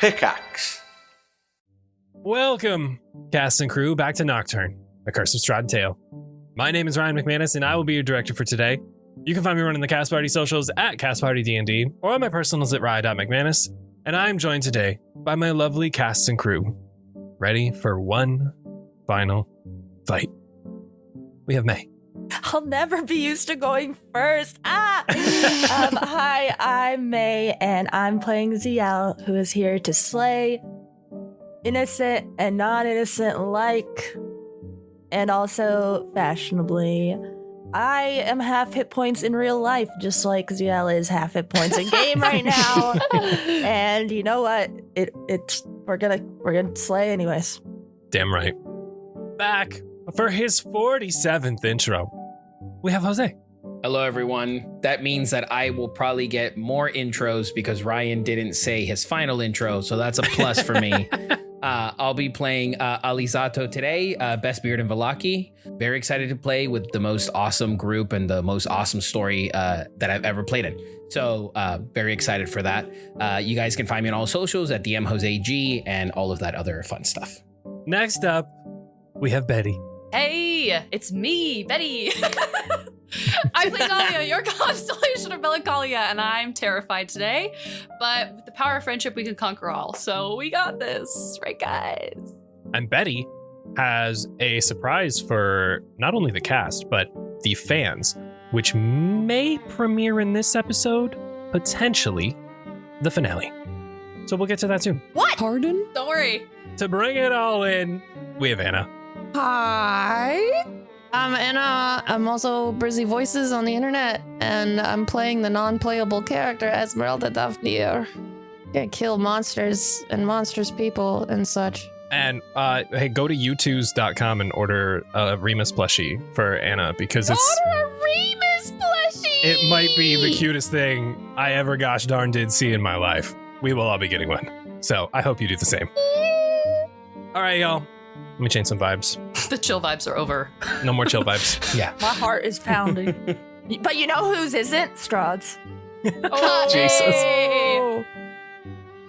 pickaxe. Welcome, cast and crew, back to Nocturne, A Curse of Strahd Tale. My name is Ryan McManus, and I will be your director for today. You can find me running the Cast Party socials at Cast Party D&D, or on my personals at rye.mcmanus, and I am joined today by my lovely cast and crew, ready for one final fight. We have May. I'll never be used to going first. Hi, I'm May, and I'm playing Zielle, who is here to slay innocent and non-innocent alike, and also fashionably. I am half hit points in real life, just like Zielle is half hit points in game right now. And you know what? We're gonna slay anyways. Damn right. Back for his 47th intro, we have Jose. Hello, everyone. That means that I will probably get more intros because Ryan didn't say his final intro, so that's a plus for me. I'll be playing Alizzato today, Best Beard in Vallaki. Very excited to play with the most awesome group and the most awesome story that I've ever played in. So very excited for that. You guys can find me on all socials at DMJoseG and all of that other fun stuff. Next up, we have Betty. Hey, it's me, Betty. I play Dahlia, your constellation of melancholia, and I'm terrified today. But with the power of friendship, we can conquer all. So we got this, right, guys? And Betty has a surprise for not only the cast, but the fans, which may premiere in this episode, potentially the finale. So we'll get to that soon. What? Pardon? Don't worry. To bring it all in, we have Anna. Hi. I'm Anna. I'm also Brizzy Voices on the internet, and I'm playing the non-playable character Esmeralda Dahlia. Gonna kill monsters and monsters people and such. And hey, go to youtooz.com and order a Remus plushie for Anna because it's Order a Remus plushie! it might be the cutest thing I ever gosh darn did see in my life. We will all be getting one. So I hope you do the same. All right, y'all. Let me change some vibes. The chill vibes are over. No more chill vibes. Yeah. My heart is pounding. But you know whose isn't? Strahd's. Oh, Jesus. hey.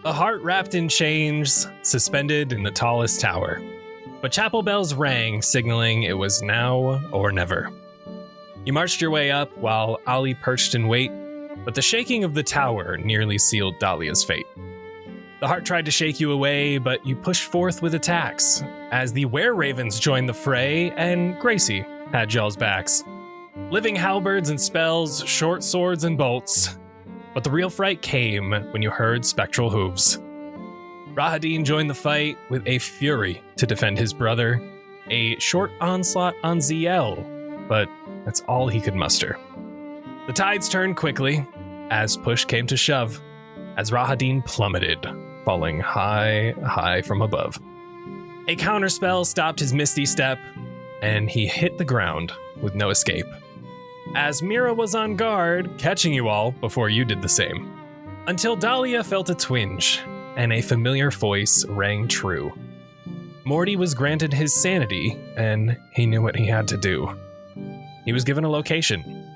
A heart wrapped in chains, suspended in the tallest tower. But chapel bells rang, signaling it was now or never. You marched your way up while Ali perched in wait, but the shaking of the tower nearly sealed Dahlia's fate. The heart tried to shake you away, but you pushed forth with attacks, as the were-ravens joined the fray, and Gracie had y'all's backs. Living halberds and spells, short swords and bolts. But the real fright came when you heard spectral hooves. Rahadin joined the fight with a fury to defend his brother, a short onslaught on Zielle, but that's all he could muster. The tides turned quickly, as push came to shove, as Rahadin plummeted, falling high, high from above. A counterspell stopped his misty step, and he hit the ground with no escape. As Mira was on guard, catching you all before you did the same. Until Dahlia felt a twinge, and a familiar voice rang true. Morty was granted his sanity, and he knew what he had to do. He was given a location,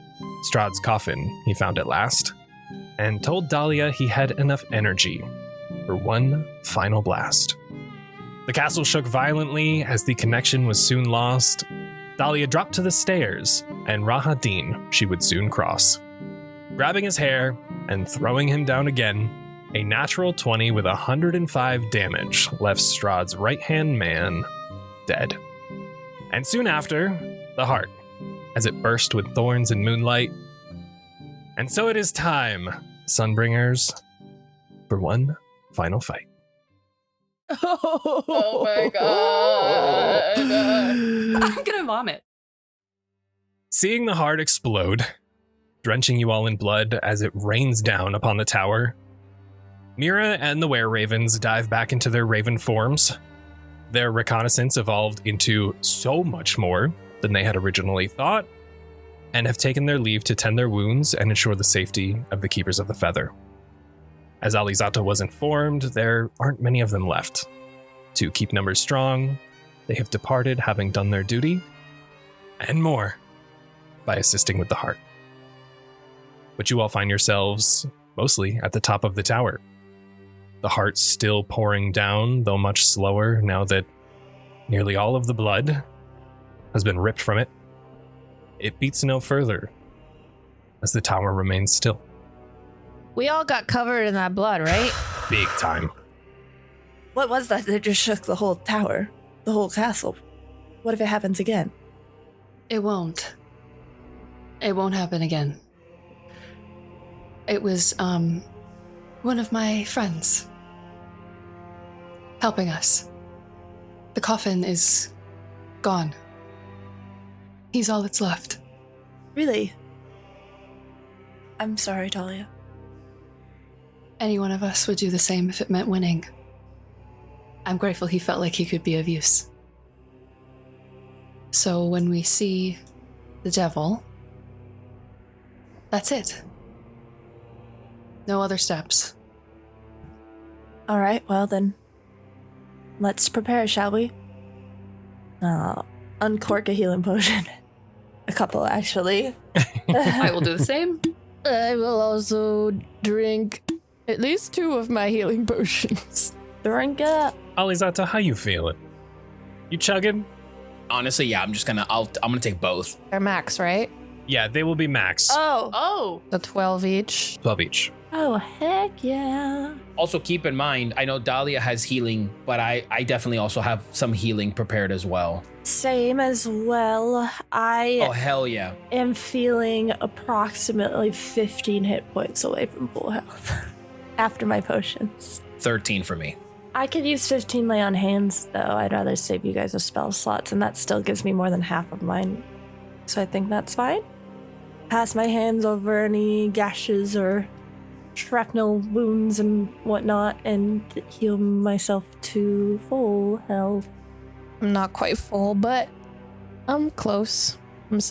Strahd's coffin he found at last, and told Dahlia he had enough energy for one final blast. The castle shook violently as the connection was soon lost. Dahlia dropped to the stairs, and Rahadin she would soon cross. Grabbing his hair and throwing him down again, a natural 20 with 105 damage left Strahd's right-hand man dead. And soon after, the heart, as it burst with thorns and moonlight. And so it is time, Sunbringers, for one final fight. Oh my god. I'm gonna vomit. Seeing the heart explode, drenching you all in blood as it rains down upon the tower, Mira and the were-ravens dive back into their raven forms. Their reconnaissance evolved into so much more than they had originally thought, and have taken their leave to tend their wounds and ensure the safety of the Keepers of the Feather. As Alizzato was informed, there aren't many of them left. To keep numbers strong, they have departed having done their duty, and more, by assisting with the heart. But you all find yourselves mostly at the top of the tower. the heart still pouring down, though much slower now that nearly all of the blood has been ripped from it. It beats no further as the tower remains still. We all got covered in that blood, right? Big time. What was that that just shook the whole tower? The whole castle? What if it happens again? It won't. It won't happen again. It was, one of my friends helping us. The coffin is gone. He's all that's left. Really? I'm sorry, Dahlia. Any one of us would do the same if it meant winning. I'm grateful he felt like he could be of use. So when we see the devil, that's it. No other steps. All right, well then, let's prepare, shall we? Uncork a healing potion. A couple, actually. I will do the same. I will also drink at least 2 of my healing potions. Drink it. Alizzato, how you feeling? You chugging? Honestly, yeah, I'm gonna take both. They're max, right? Yeah, they will be max. Oh. The 12 each. 12 each. Oh, heck yeah. Also, keep in mind, I know Dahlia has healing, but I definitely also have some healing prepared as well. Same as well. Oh, hell yeah. am feeling approximately 15 hit points away from full health after my potions. 13 for me. I could use 15 lay on hands, though. I'd rather save you guys the spell slots, and that still gives me more than half of mine. So I think that's fine. Pass my hands over any gashes or shrapnel wounds and whatnot, and heal myself to full health. I'm not quite full, but I'm close.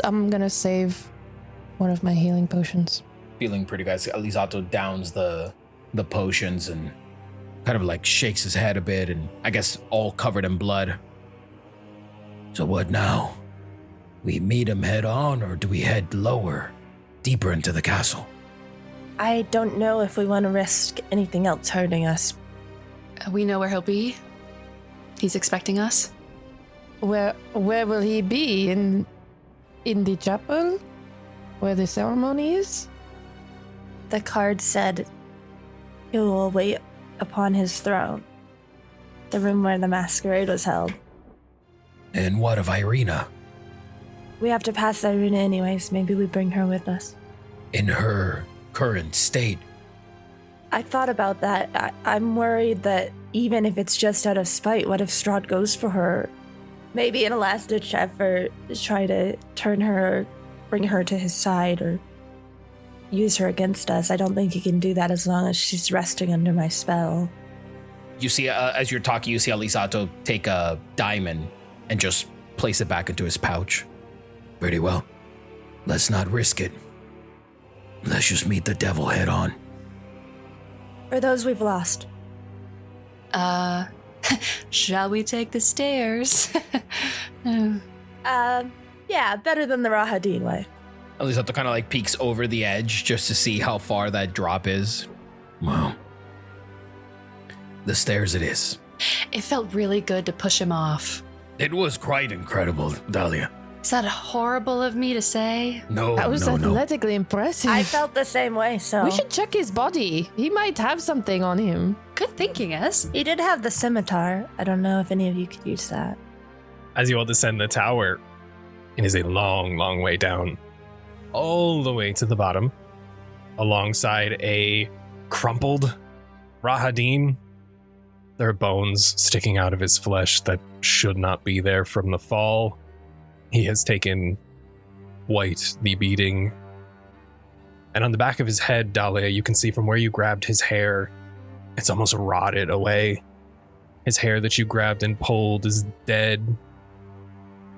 I'm gonna save one of my healing potions. Feeling pretty good. Alizzato downs the potions and kind of like shakes his head a bit, and I guess all covered in blood. So what now? We meet him head on, or do we head lower, deeper into the castle? I don't know if we want to risk anything else hurting us. We know where he'll be. He's expecting us. Where will he be? In the chapel? Where the ceremony is? The card said he will wait upon his throne. The room where the masquerade was held. And what of Irina? We have to pass Irina anyways. Maybe we bring her with us. In her current state? I thought about that. I'm worried that even if it's just out of spite, what if Strahd goes for her? Maybe in a last-ditch effort, try to turn her, or bring her to his side, or use her against us. I don't think he can do that as long as she's resting under my spell. You see, as you're talking, you see Alizzato take a diamond and just place it back into his pouch. Pretty well. Let's not risk it. Let's just meet the devil head on. Or those we've lost. Shall we take the stairs? Yeah, better than the Rahadin way. Alizzato kind of like peeks over the edge just to see how far that drop is. Well, the stairs it is. It felt really good to push him off. It was quite incredible, Dahlia. Is that horrible of me to say? No, That was no. athletically impressive. I felt the same way, so... We should check his body. He might have something on him. Good thinking, Es. He did have the scimitar. I don't know if any of you could use that. As you all descend the tower, it is a long, long way down, all the way to the bottom, alongside a crumpled Rahadin. There are bones sticking out of his flesh that should not be there from the fall. He has taken quite the beating. And on the back of his head, Dahlia, you can see from where you grabbed his hair, it's almost rotted away. His hair that you grabbed and pulled is dead,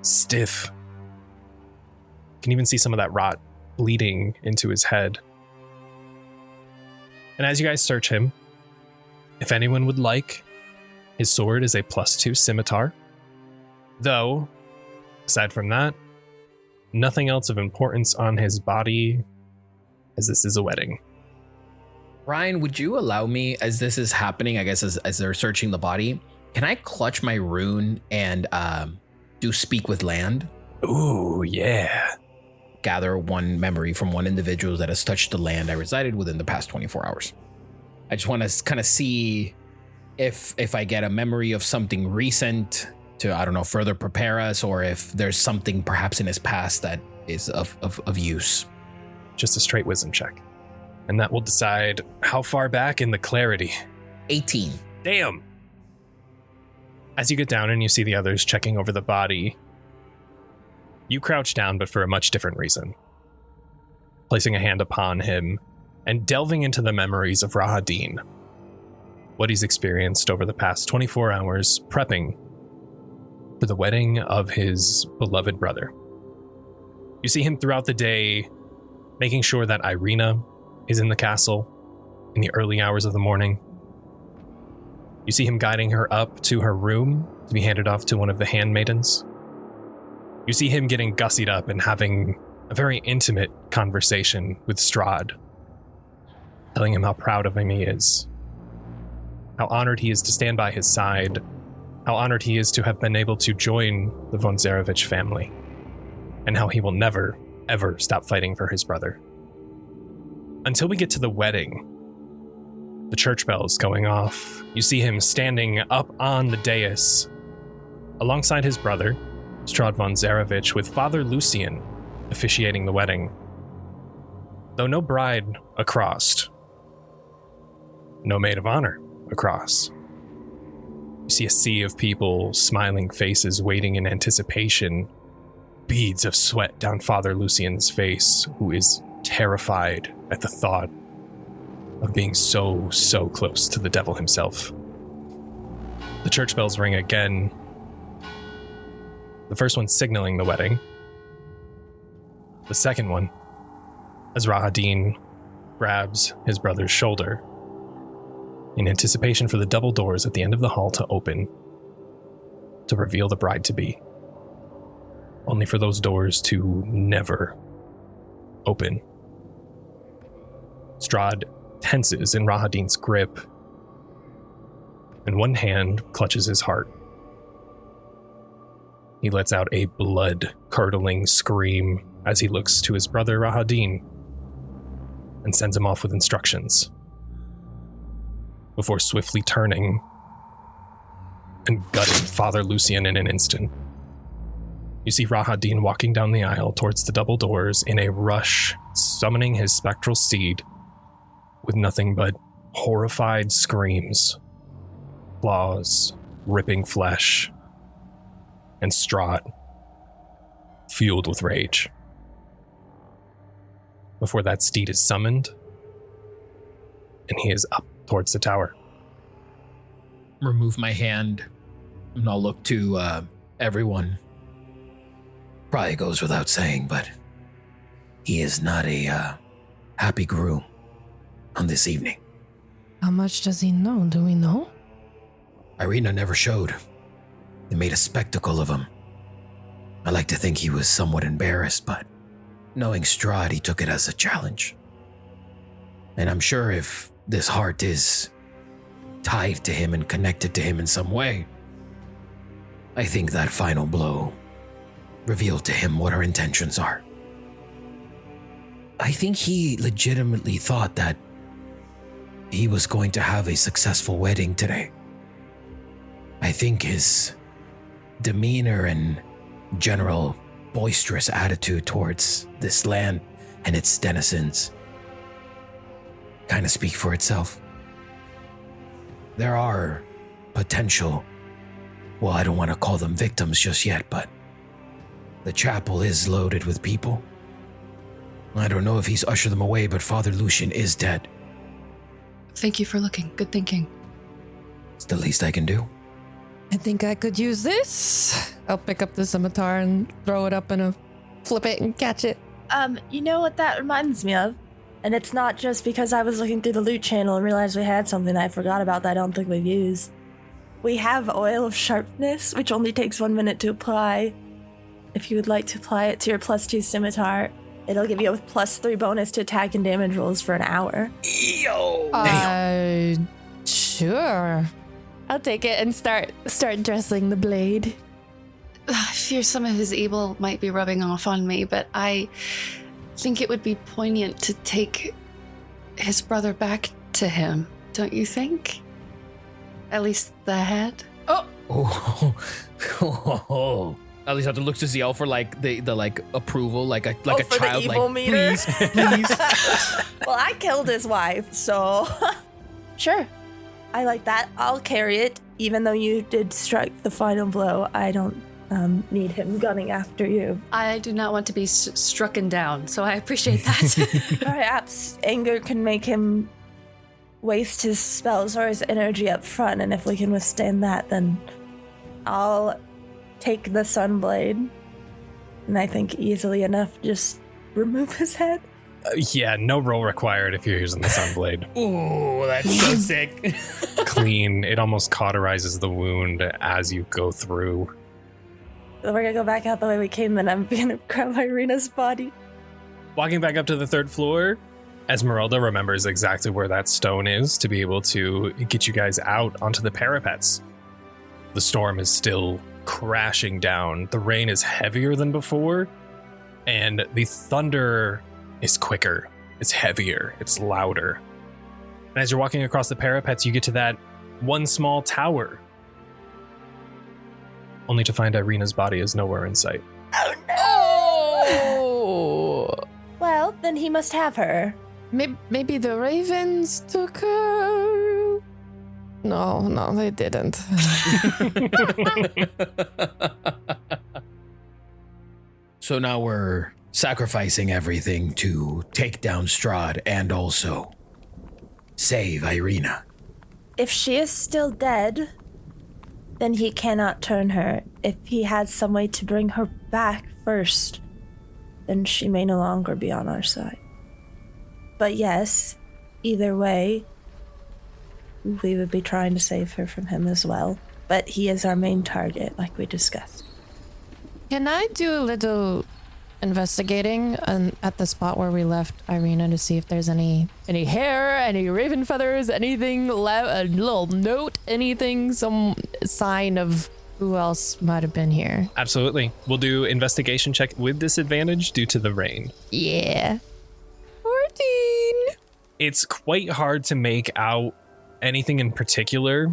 stiff. You can even see some of that rot bleeding into his head. And as you guys search him, if anyone would like, his sword is a +2 scimitar. Though, aside from that, nothing else of importance on his body, as this is a wedding. Ryan, would you allow me, as this is happening, I guess, as they're searching the body, can I clutch my rune and do speak with land? Ooh, yeah. Gather one memory from one individual that has touched the land I resided within the past 24 hours. I just want to kind of see if I get a memory of something recent to, I don't know, further prepare us, or if there's something perhaps in his past that is of use. Just a straight wisdom check. And that will decide how far back in the clarity. 18. Damn. As you get down and you see the others checking over the body, you crouch down, but for a much different reason. Placing a hand upon him and delving into the memories of Rahadin. What he's experienced over the past 24 hours prepping for the wedding of his beloved brother. You see him throughout the day, making sure that Irina is in the castle in the early hours of the morning. You see him guiding her up to her room to be handed off to one of the handmaidens. You see him getting gussied up and having a very intimate conversation with Strahd, telling him how proud of him he is, how honored he is to stand by his side, how honored he is to have been able to join the von Zarevich family, and how he will never, ever stop fighting for his brother. Until we get to the wedding, the church bells going off. You see him standing up on the dais alongside his brother, Strahd von Zarevich, with Father Lucian officiating the wedding. Though no bride across, no maid of honor across. You see a sea of people, smiling faces, waiting in anticipation, beads of sweat down Father Lucian's face, who is terrified at the thought of being so close to the devil himself. The church bells ring again. The first one signaling the wedding. The second one, as Rahadin grabs his brother's shoulder in anticipation for the double doors at the end of the hall to open to reveal the bride-to-be. Only for those doors to never open. Strahd tenses in Rahadin's grip, and one hand clutches his heart. He lets out a blood-curdling scream as he looks to his brother Rahadin and sends him off with instructions, before swiftly turning and gutting Father Lucian in an instant. You see Rahadin walking down the aisle towards the double doors in a rush, summoning his spectral steed with nothing but horrified screams, claws ripping flesh, and Strahd fueled with rage. Before that steed is summoned, and he is up towards the tower. Remove my hand, and I'll look to everyone. Probably goes without saying, but he is not a happy groom on this evening. How much does he know? Do we know? Irina never showed. They made a spectacle of him. I like to think he was somewhat embarrassed, but knowing Strahd, he took it as a challenge. And I'm sure if this heart is tied to him and connected to him in some way, I think that final blow revealed to him what our intentions are. I think he legitimately thought that he was going to have a successful wedding today. I think his demeanor and general boisterous attitude towards this land and its denizens kind of speak for itself. There are potential, well, I don't want to call them victims just yet, but the chapel is loaded with people. I don't know if he's ushered them away, but Father Lucian is dead. Thank you for looking. Good thinking. It's the least I can do. I think I could use this. I'll pick up the scimitar and throw it up and flip it and catch it. You know what that reminds me of? And it's not just because I was looking through the loot channel and realized we had something I forgot about that I don't think we've used. We have Oil of Sharpness, which only takes 1 minute to apply. If you would like to apply it to your +2 scimitar, It'll give you a +3 bonus to attack and damage rolls for an hour. Yo! Sure. I'll take it and start dressing the blade. I fear some of his evil might be rubbing off on me, but I think it would be poignant to take his brother back to him, don't you think? At least the head? Oh. Alizzato looks to Zielle for like the like approval, like a for child, the evil like meter. please. Well, I killed his wife, so sure. I like that. I'll carry it, even though you did strike the final blow. I don't need him gunning after you. I do not want to be strucken down, so I appreciate that. Perhaps anger can make him waste his spells or his energy up front, and if we can withstand that, then I'll take the Sunblade, and I think easily enough just remove his head. Yeah, no roll required if you're using the Sunblade. Ooh, that's so sick. Clean. It almost cauterizes the wound as you go through. So we're gonna go back out the way we came, then I'm gonna grab Irina's body. Walking back up to the 3rd floor, Esmeralda remembers exactly where that stone is to be able to get you guys out onto the parapets. The storm is still crashing down. The rain is heavier than before, and the thunder is quicker. It's heavier. It's louder. And as you're walking across the parapets, you get to that one small tower, only to find Irina's body is nowhere in sight. Oh no! Oh! Well, then he must have her. Maybe the ravens took her. No, they didn't. So now we're sacrificing everything to take down Strahd and also save Irina. If she is still dead, then he cannot turn her. If he has some way to bring her back first, then she may no longer be on our side. But yes, either way, we would be trying to save her from him as well. But he is our main target, like we discussed. Can I do a little investigating at the spot where we left Irina to see if there's any hair, any raven feathers, anything left, a little note, anything, some sign of who else might have been here? Absolutely. We'll do investigation check with disadvantage due to the rain. Yeah. 14. It's quite hard to make out anything in particular.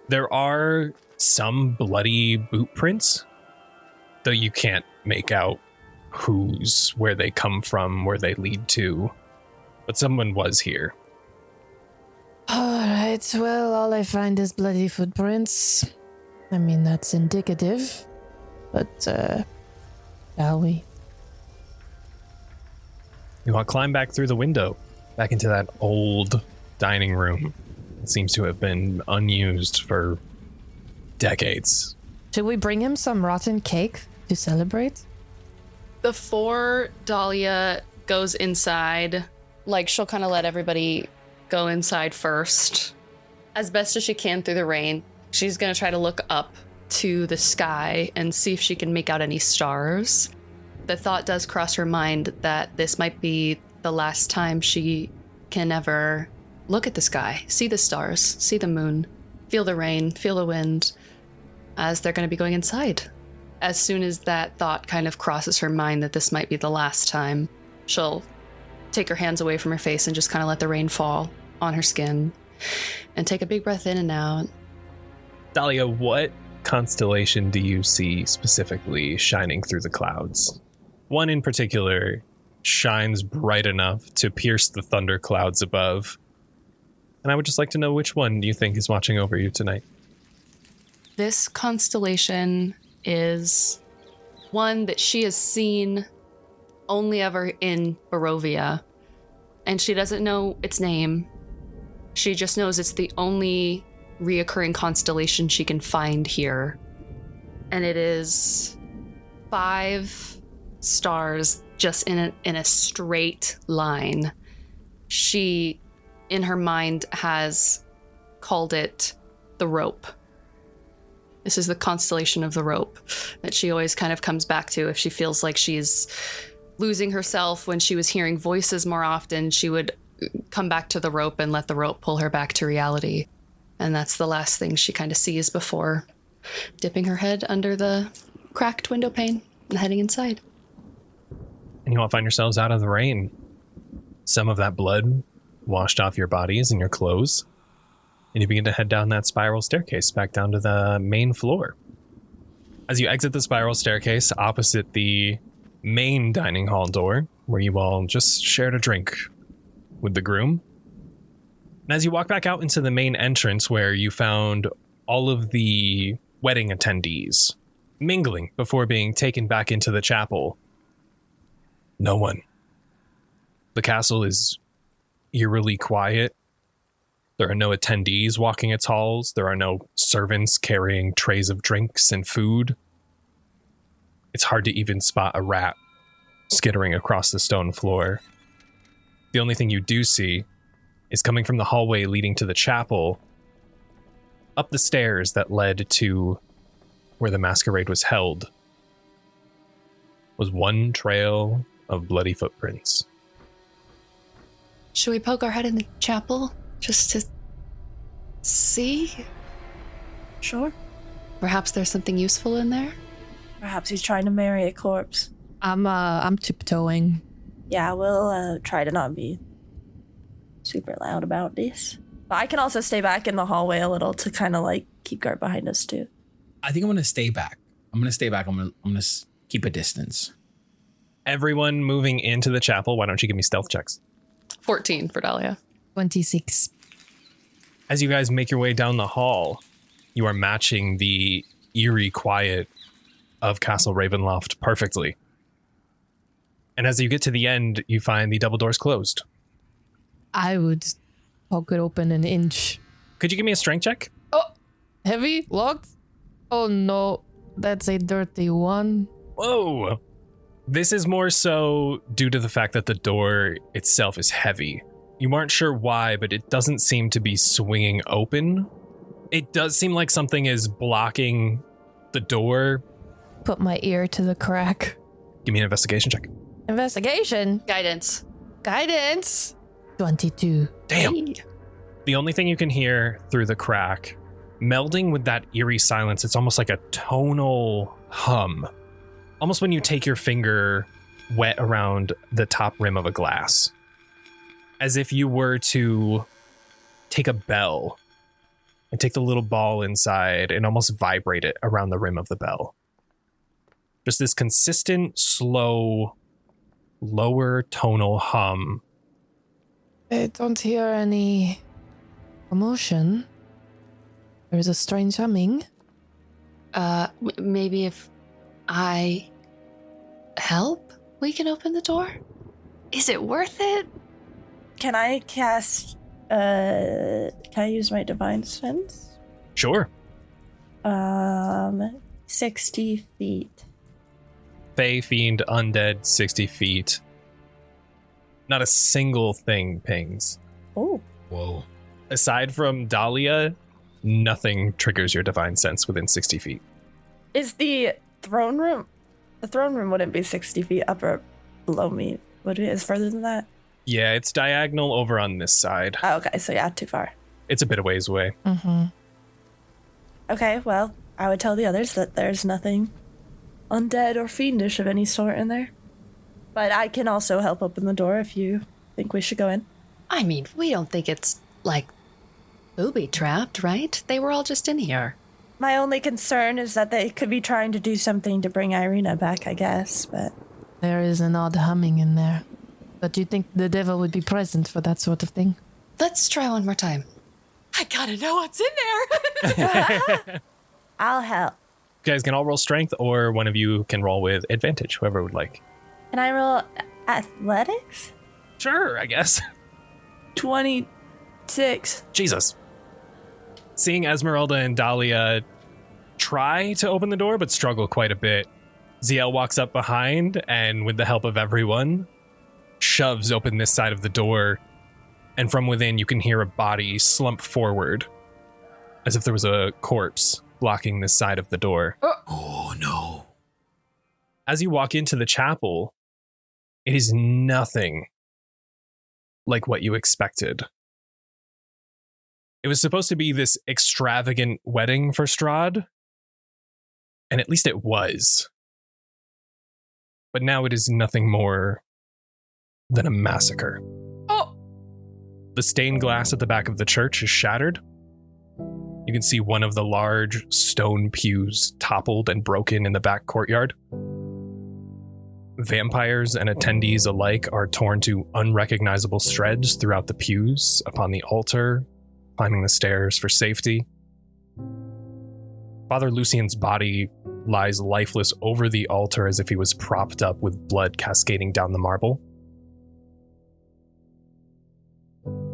There are some bloody boot prints, though you can't make out where they come from, where they lead to. But someone was here. Alright, well, all I find is bloody footprints. I mean, that's indicative. But, shall we? You want to climb back through the window, back into that old dining room. It seems to have been unused for decades. Should we bring him some rotten cake to celebrate? Before Dahlia goes inside, like she'll kind of let everybody go inside first. As best as she can through the rain, she's going to try to look up to the sky and see if she can make out any stars. The thought does cross her mind that this might be the last time she can ever look at the sky, see the stars, see the moon, feel the rain, feel the wind, as they're going to be going inside. As soon as that thought kind of crosses her mind that this might be the last time, she'll take her hands away from her face and just kind of let the rain fall on her skin and take a big breath in and out. Dahlia, what constellation do you see specifically shining through the clouds? One in particular shines bright enough to pierce the thunder clouds above. And I would just like to know which one you think is watching over you tonight. This constellation is one that she has seen only ever in Barovia, and she doesn't know its name. She just knows it's the only reoccurring constellation she can find here, and it is 5 stars just in a straight line. She, in her mind, has called it the rope. This is the constellation of the rope that she always kind of comes back to if she feels like she's losing herself when she was hearing voices more often, she would come back to the rope and let the rope pull her back to reality. And that's the last thing she kind of sees before dipping her head under the cracked window pane and heading inside. And you all find yourselves out of the rain. Some of that blood washed off your bodies and your clothes. And you begin to head down that spiral staircase back down to the main floor. As you exit the spiral staircase opposite the main dining hall door, where you all just shared a drink with the groom. And as you walk back out into the main entrance where you found all of the wedding attendees mingling before being taken back into the chapel, no one. The castle is eerily quiet. There are no attendees walking its halls. There are no servants carrying trays of drinks and food. It's hard to even spot a rat skittering across the stone floor. The only thing you do see is coming from the hallway leading to the chapel, up the stairs that led to where the masquerade was held, was one trail of bloody footprints. Should we poke our head in the chapel just to see? Sure. Perhaps there's something useful in there? Perhaps he's trying to marry a corpse. I'm tiptoeing. Yeah, we'll try to not be super loud about this. But I can also stay back in the hallway a little to kind of like keep guard behind us too. I think I'm going to stay back. I'm going to keep a distance. Everyone moving into the chapel, why don't you give me stealth checks? 14 for Dahlia. 26. As you guys make your way down the hall, you are matching the eerie quiet of Castle Ravenloft perfectly. And as you get to the end, you find the double doors closed. I would poke it open an inch. Could you give me a strength check? Oh, heavy? Locked? Oh no, that's a dirty one. Whoa! This is more so due to the fact that the door itself is heavy. You aren't sure why, but it doesn't seem to be swinging open. It does seem like something is blocking the door. Put my ear to the crack. Give me an investigation check. Investigation? Guidance. Guidance? 22. Damn. Hey. The only thing you can hear through the crack, melding with that eerie silence, it's almost like a tonal hum. Almost when you take your finger wet around the top rim of a glass. As if you were to take a bell and take the little ball inside and almost vibrate it around the rim of the bell. Just this consistent, slow, lower tonal hum. I don't hear any commotion. There's a strange humming. Maybe if I help, we can open the door? Is it worth it? Can I cast, can I use my divine sense? Sure. 60 feet. Fey, fiend, undead, 60 feet. Not a single thing pings. Oh. Whoa. Aside from Dahlia, nothing triggers your divine sense within 60 feet. Is the throne room? The throne room wouldn't be 60 feet up or below me. Would it? Is further than that? Yeah, it's diagonal over on this side. Oh, okay, so yeah, too far. It's a bit of ways away. Mm-hmm. Okay, well, I would tell the others that there's nothing undead or fiendish of any sort in there. But I can also help open the door if you think we should go in. I mean, we don't think it's, like, booby-trapped, right? They were all just in here. My only concern is that they could be trying to do something to bring Irina back, I guess, but... There is an odd humming in there. But do you think the devil would be present for that sort of thing? Let's try one more time. I gotta know what's in there! I'll help. You guys can all roll strength, or one of you can roll with advantage, whoever would like. Can I roll athletics? Sure, I guess. 26. Jesus. Seeing Esmeralda and Dahlia try to open the door, but struggle quite a bit, Zielle walks up behind and, with the help of everyone, shoves open this side of the door, and from within you can hear a body slump forward, as if there was a corpse blocking this side of the door. Oh, no. As you walk into the chapel, It is nothing like what you expected. It was supposed to be this extravagant wedding for Strahd, and at least it was. But now it is nothing more than a massacre. Oh! The stained glass at the back of the church is shattered. You can see one of the large stone pews toppled and broken in the back courtyard. Vampires and attendees alike are torn to unrecognizable shreds throughout the pews, upon the altar, climbing the stairs for safety. Father Lucien's body lies lifeless over the altar as if he was propped up with blood cascading down the marble.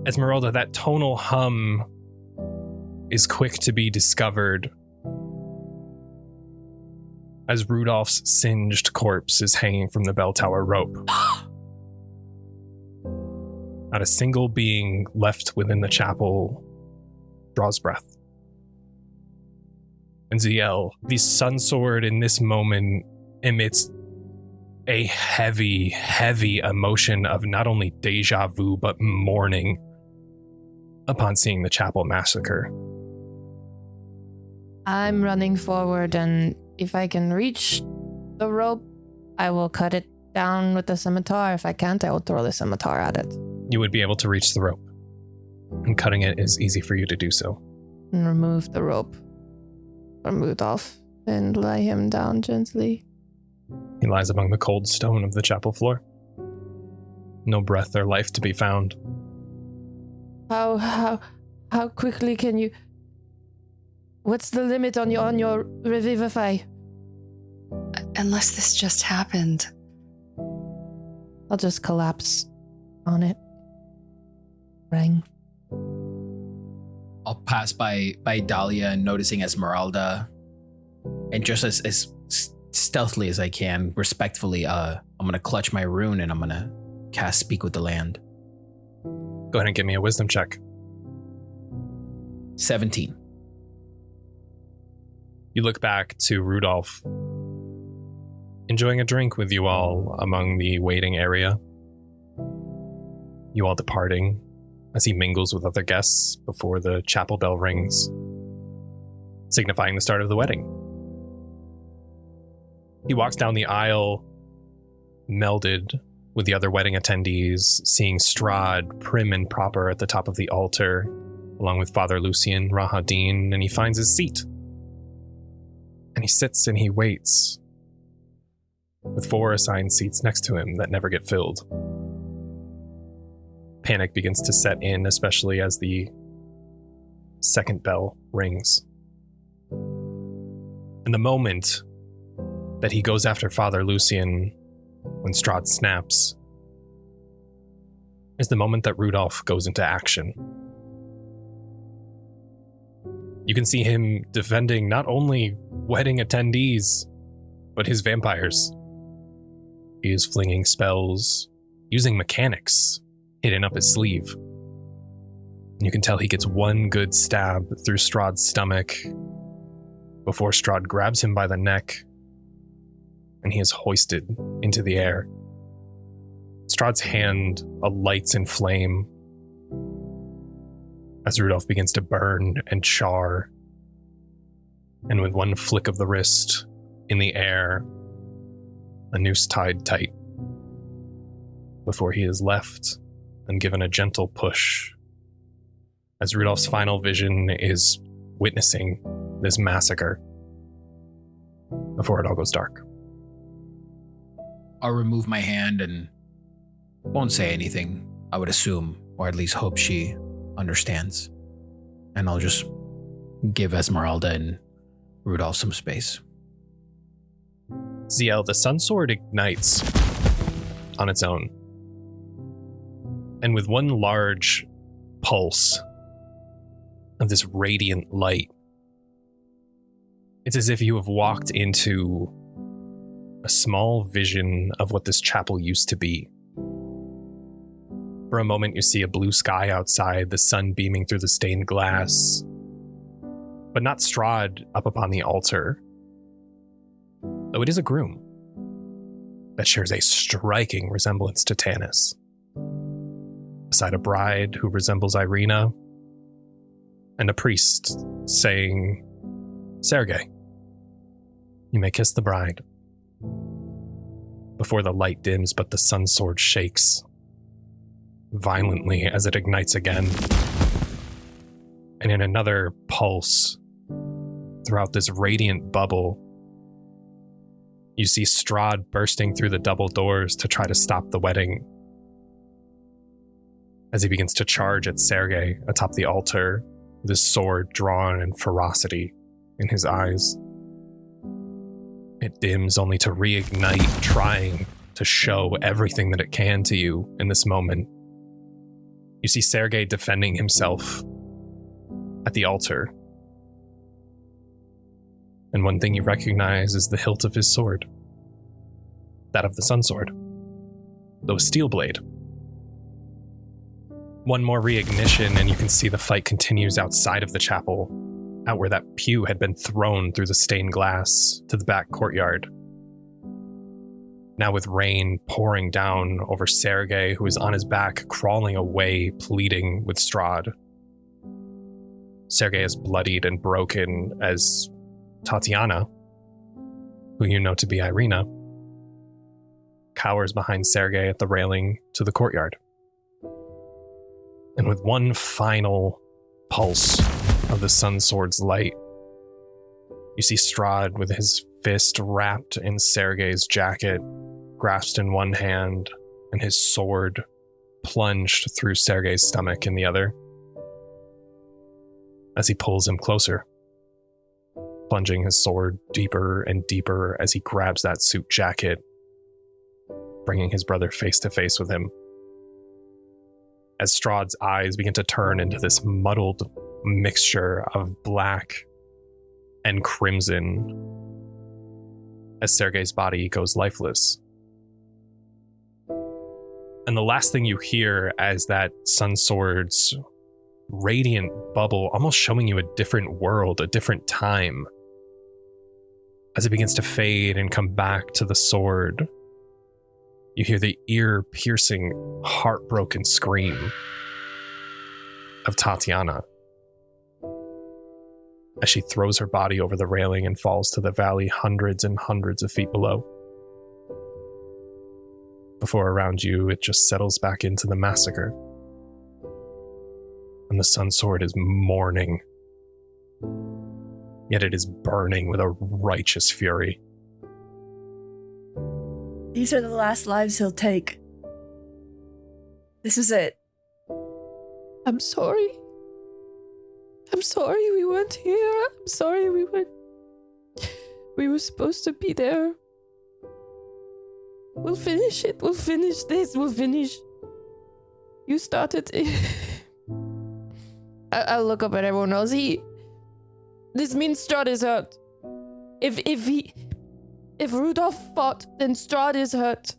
Esmeralda, that tonal hum is quick to be discovered as Rudolph's singed corpse is hanging from the bell tower rope. Not a single being left within the chapel draws breath. And Zielle, the sun sword in this moment emits a heavy, heavy emotion of not only deja vu, but mourning upon seeing the chapel massacre. I'm running forward, and if I can reach the rope, I will cut it down with the scimitar. If I can't, I will throw the scimitar at it. You would be able to reach the rope, and cutting it is easy for you to do so. And remove the rope from Rudolph and lay him down gently. He lies among the cold stone of the chapel floor. No breath or life to be found. How quickly can you... What's the limit on your revivify? Unless this just happened. I'll just collapse on it. Ring. I'll pass by Dahlia and noticing Esmeralda, and just as stealthily as I can, respectfully, I'm gonna clutch my rune and I'm gonna cast Speak with the Land. Go ahead and give me a wisdom check. 17. You look back to Rudolph, enjoying a drink with you all among the waiting area. You all departing as he mingles with other guests before the chapel bell rings, signifying the start of the wedding. He walks down the aisle, melded with the other wedding attendees, seeing Strahd prim and proper at the top of the altar, along with Father Lucien, Rahadin, and he finds his seat. And he sits and he waits, with 4 assigned seats next to him that never get filled. Panic begins to set in, especially as the second bell rings. And the moment that he goes after Father Lucien, when Strahd snaps, is the moment that Rudolph goes into action. You can see him defending not only wedding attendees, but his vampires. He is flinging spells, using mechanics hidden up his sleeve. And you can tell he gets one good stab through Strahd's stomach before Strahd grabs him by the neck and he is hoisted into the air. Strahd's hand alights in flame as Rudolph begins to burn and char. And with one flick of the wrist in the air, a noose tied tight, before he is left and given a gentle push as Rudolph's final vision is witnessing this massacre before it all goes dark. I'll remove my hand and won't say anything, I would assume, or at least hope she understands. And I'll just give Esmeralda and Rudolph some space. Zielle, the sun sword ignites on its own. And with one large pulse of this radiant light, it's as if you have walked into a small vision of what this chapel used to be. For a moment, you see a blue sky outside, the sun beaming through the stained glass, but not Strahd up upon the altar, though it is a groom. that shares a striking resemblance to Tanis. Beside a bride who resembles Irina, and a priest saying, "Sergei, you may kiss the bride." Before the light dims, but the sun sword shakes violently as it ignites again. And in another pulse, throughout this radiant bubble, you see Strahd bursting through the double doors to try to stop the wedding. As he begins to charge at Sergei atop the altar, with his sword drawn and ferocity in his eyes. It dims only to reignite, trying to show everything that it can to you in this moment. You see Sergei defending himself at the altar. And one thing you recognize is the hilt of his sword. That of the sun sword, though a steel blade. One more reignition, and you can see the fight continues outside of the chapel, out where that pew had been thrown through the stained glass to the back courtyard. Now with rain pouring down over Sergei, who is on his back, crawling away, pleading with Strahd. Sergei is bloodied and broken as Tatiana, who you know to be Irina, cowers behind Sergei at the railing to the courtyard. And with one final pulse of the sun sword's light, you see Strahd with his fist wrapped in Sergei's jacket, grasped in one hand, and his sword plunged through Sergei's stomach in the other. As he pulls him closer, plunging his sword deeper and deeper as he grabs that suit jacket, bringing his brother face to face with him. As Strahd's eyes begin to turn into this muddled mixture of black and crimson, as Sergei's body goes lifeless. And the last thing you hear as that sun sword's radiant bubble, almost showing you a different world, a different time, as it begins to fade and come back to the sword, you hear the ear-piercing, heartbroken scream of Tatiana as she throws her body over the railing and falls to the valley hundreds and hundreds of feet below. Before around you, it just settles back into the massacre. And the sun sword is mourning, yet it is burning with a righteous fury. These are the last lives he'll take. This is it. I'm sorry. I'm sorry we weren't here. I'm sorry we were supposed to be there. We'll finish it. We'll finish this. We'll finish. You started it. I'll look up at everyone else. This means Strahd is hurt. If Rudolph fought, then Strahd is hurt.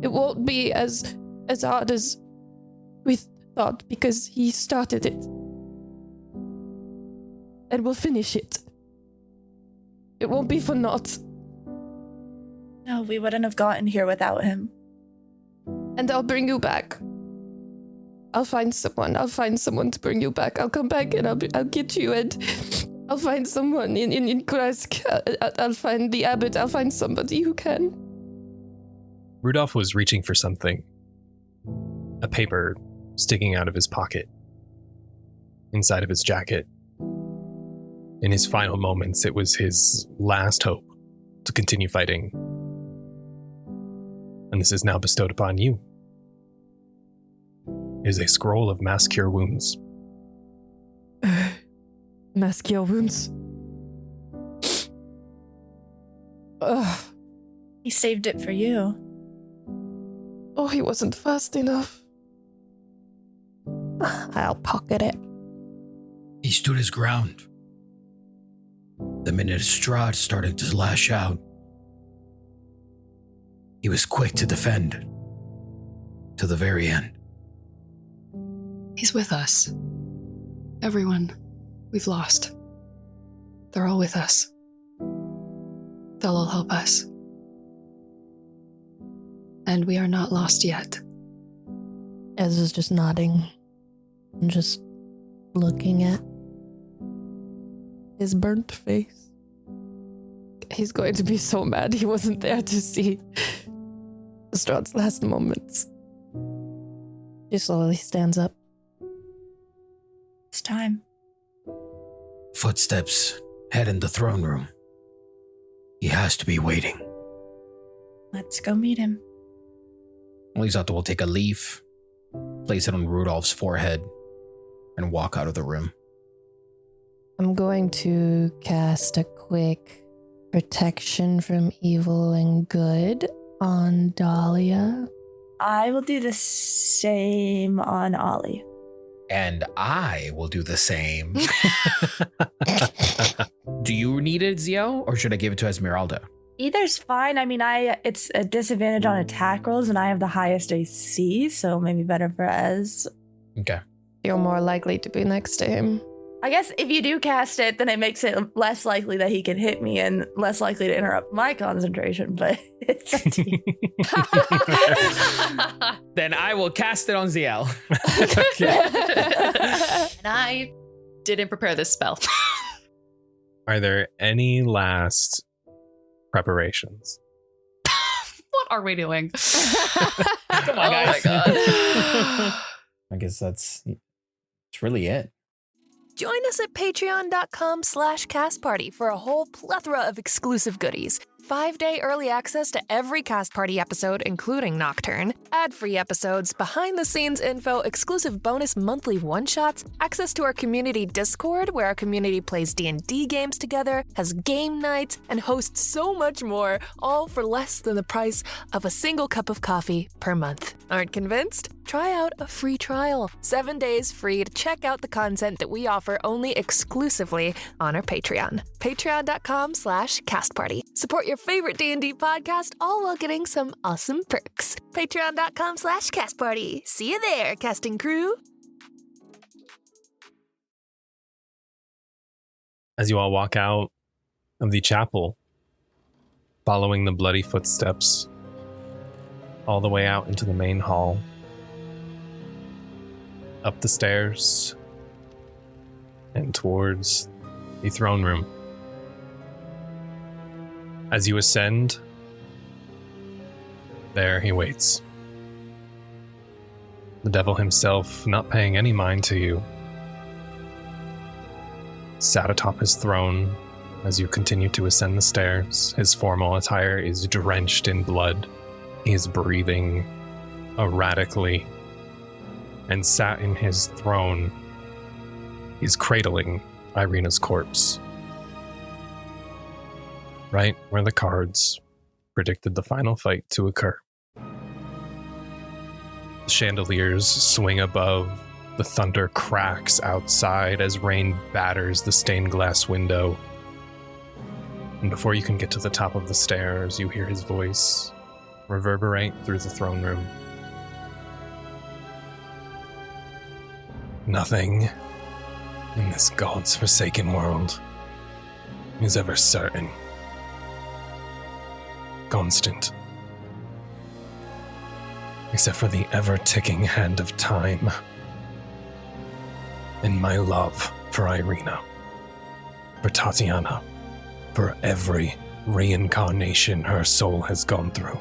It won't be as hard as we thought because he started it. And we'll finish it. It won't be for naught. No, we wouldn't have gotten here without him. And I'll bring you back. I'll find someone to bring you back. I'll come back and I'll get you, and I'll find someone in Kresk. I'll find the abbot. I'll find somebody who can. Rudolph was reaching for something. A paper sticking out of his pocket. Inside of his jacket. In his final moments, it was his last hope to continue fighting. And this is now bestowed upon you. It is a scroll of mass cure wounds. Mass cure wounds. Ugh. He saved it for you. Oh, he wasn't fast enough. I'll pocket it. He stood his ground. The minute Strahd started to lash out, he was quick to defend. To the very end. He's with us. Everyone we've lost. They're all with us. They'll all help us. And we are not lost yet. Ez is just nodding and just looking at his burnt face. He's going to be so mad he wasn't there to see Strahd's last moments. She slowly stands up. It's time. Footsteps head in the throne room. He has to be waiting. Let's go meet him. Alizzato will take a leaf, place it on Rudolph's forehead, and walk out of the room. I'm going to cast a quick protection from evil and good on Dahlia. I will do the same on Ollie. And I will do the same. Do you need it, Zielle, or should I give it to Esmeralda? Either's fine. I mean, it's a disadvantage on attack rolls, and I have the highest AC, so maybe better for Ez. Okay. You're more likely to be next to him. I guess if you do cast it, then it makes it less likely that he can hit me and less likely to interrupt my concentration, but it's up to you. Then I will cast it on Zielle. And I didn't prepare this spell. Are there any last preparations? What are we doing? Come on, guys. Oh my god. I guess it's really it. Join us at patreon.com/castparty for a whole plethora of exclusive goodies. 5-day early access to every Cast Party episode, including Nocturne, ad-free episodes, behind-the-scenes info, exclusive bonus monthly one-shots, access to our community Discord, where our community plays D&D games together, has game nights, and hosts so much more, all for less than the price of a single cup of coffee per month. Aren't convinced? Try out a free trial. 7 days free to check out the content that we offer only exclusively on our Patreon. Patreon.com/castparty. Support your favorite D&D podcast, all while getting some awesome perks. Patreon.com/castparty. See you there, casting crew. As you all walk out of the chapel, following the bloody footsteps all the way out into the main hall, up the stairs, and towards the throne room. As you ascend, there he waits. The devil himself, not paying any mind to you, sat atop his throne as you continue to ascend the stairs. His formal attire is drenched in blood. He is breathing erratically, and sat in his throne. He's cradling Irina's corpse, right where the cards predicted the final fight to occur. The chandeliers swing above, the thunder cracks outside as rain batters the stained glass window. And before you can get to the top of the stairs, you hear his voice reverberate through the throne room. Nothing in this God's forsaken world is ever certain, constant, except for the ever-ticking hand of time and my love for Irina, for Tatiana, for every reincarnation her soul has gone through.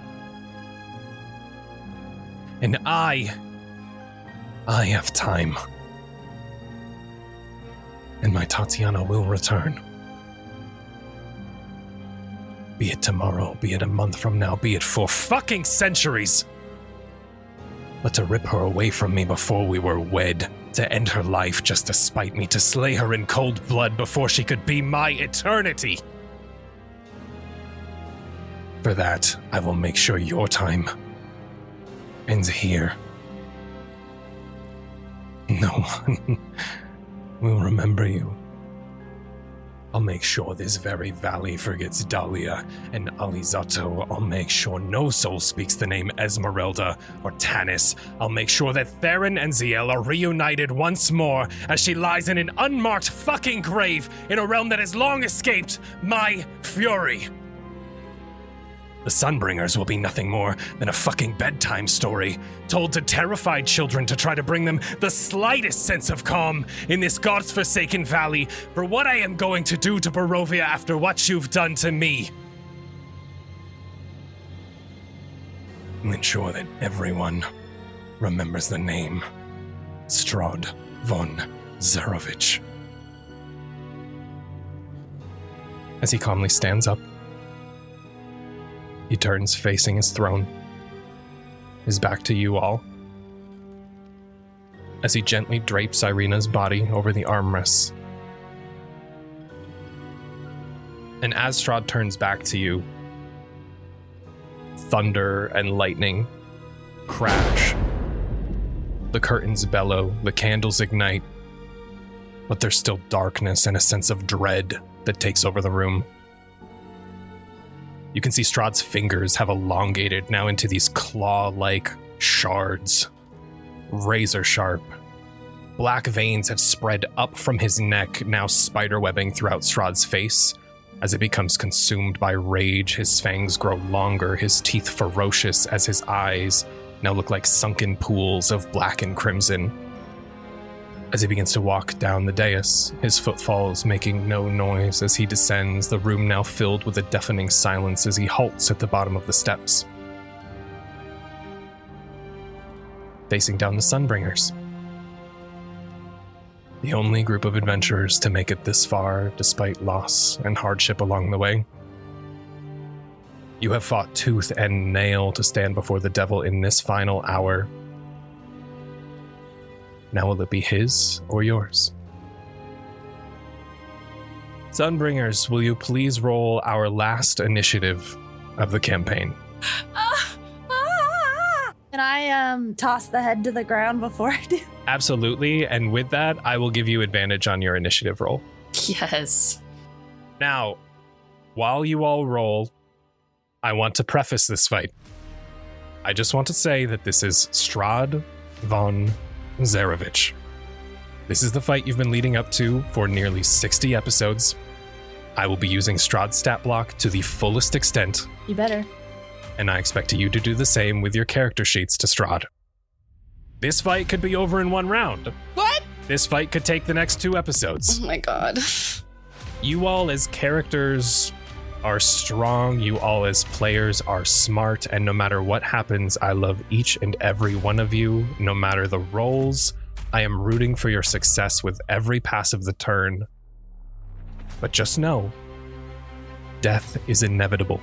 And I have time. And my Tatiana will return. Be it tomorrow, be it a month from now, be it 4 fucking centuries. But to rip her away from me before we were wed, to end her life just to spite me, to slay her in cold blood before she could be my eternity. For that, I will make sure your time ends here. No one will remember you. I'll make sure this very valley forgets Dahlia and Alizzato. I'll make sure no soul speaks the name Esmeralda or Tanis. I'll make sure that Theren and Zielle are reunited once more as she lies in an unmarked fucking grave in a realm that has long escaped my fury. The Sunbringers will be nothing more than a fucking bedtime story, told to terrified children to try to bring them the slightest sense of calm in this godforsaken valley for what I am going to do to Barovia after what you've done to me. I'll ensure that everyone remembers the name Strahd von Zarovich. As he calmly stands up, he turns facing his throne, his back to you all, as he gently drapes Irina's body over the armrests. And as Strahd turns back to you, thunder and lightning crash. The curtains bellow, the candles ignite, but there's still darkness and a sense of dread that takes over the room. You can see Strahd's fingers have elongated now into these claw-like shards, razor sharp. Black veins have spread up from his neck, now spiderwebbing throughout Strahd's face. As it becomes consumed by rage, his fangs grow longer, his teeth ferocious as his eyes now look like sunken pools of black and crimson. As he begins to walk down the dais, his footfalls making no noise as he descends, the room now filled with a deafening silence as he halts at the bottom of the steps. Facing down the Sunbringers. The only group of adventurers to make it this far, despite loss and hardship along the way. You have fought tooth and nail to stand before the devil in this final hour. Now will it be his or yours? Sunbringers, will you please roll our last initiative of the campaign? Can I toss the head to the ground before I do? Absolutely, and with that, I will give you advantage on your initiative roll. Yes. Now, while you all roll, I want to preface this fight. I just want to say that this is Strahd von Zarovich. This is the fight you've been leading up to for nearly 60 episodes. I will be using Strahd's stat block to the fullest extent. You better. And I expect you to do the same with your character sheets to Strahd. This fight could be over in one round. What? This fight could take the next 2 episodes. Oh my god. You all as characters are strong, you all as players are smart, and no matter what happens, I love each and every one of you, no matter the roles. I am rooting for your success with every pass of the turn. But just know, death is inevitable,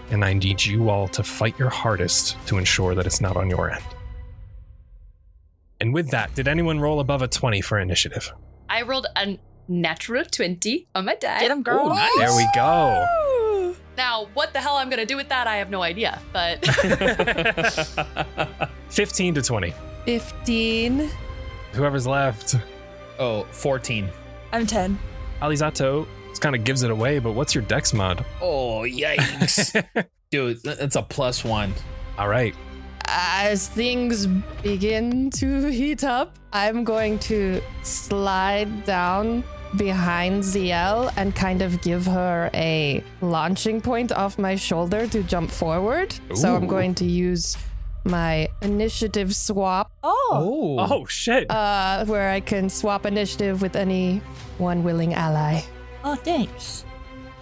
and I need you all to fight your hardest to ensure that it's not on your end. And with that, did anyone roll above a 20 for initiative? I rolled a natural 20 on my die. Get him, girl. Ooh, nice. There we go. Now, what the hell I'm going to do with that, I have no idea, but... 15 to 20. 15. Whoever's left. Oh, 14. I'm 10. Alizzato, this kind of gives it away, but what's your dex mod? Oh, yikes. Dude, that's a +1. All right. As things begin to heat up, I'm going to slide down behind Zielle and kind of give her a launching point off my shoulder to jump forward. Ooh. So I'm going to use my initiative swap, Oh, shit. where I can swap initiative with any one willing ally. Oh, thanks.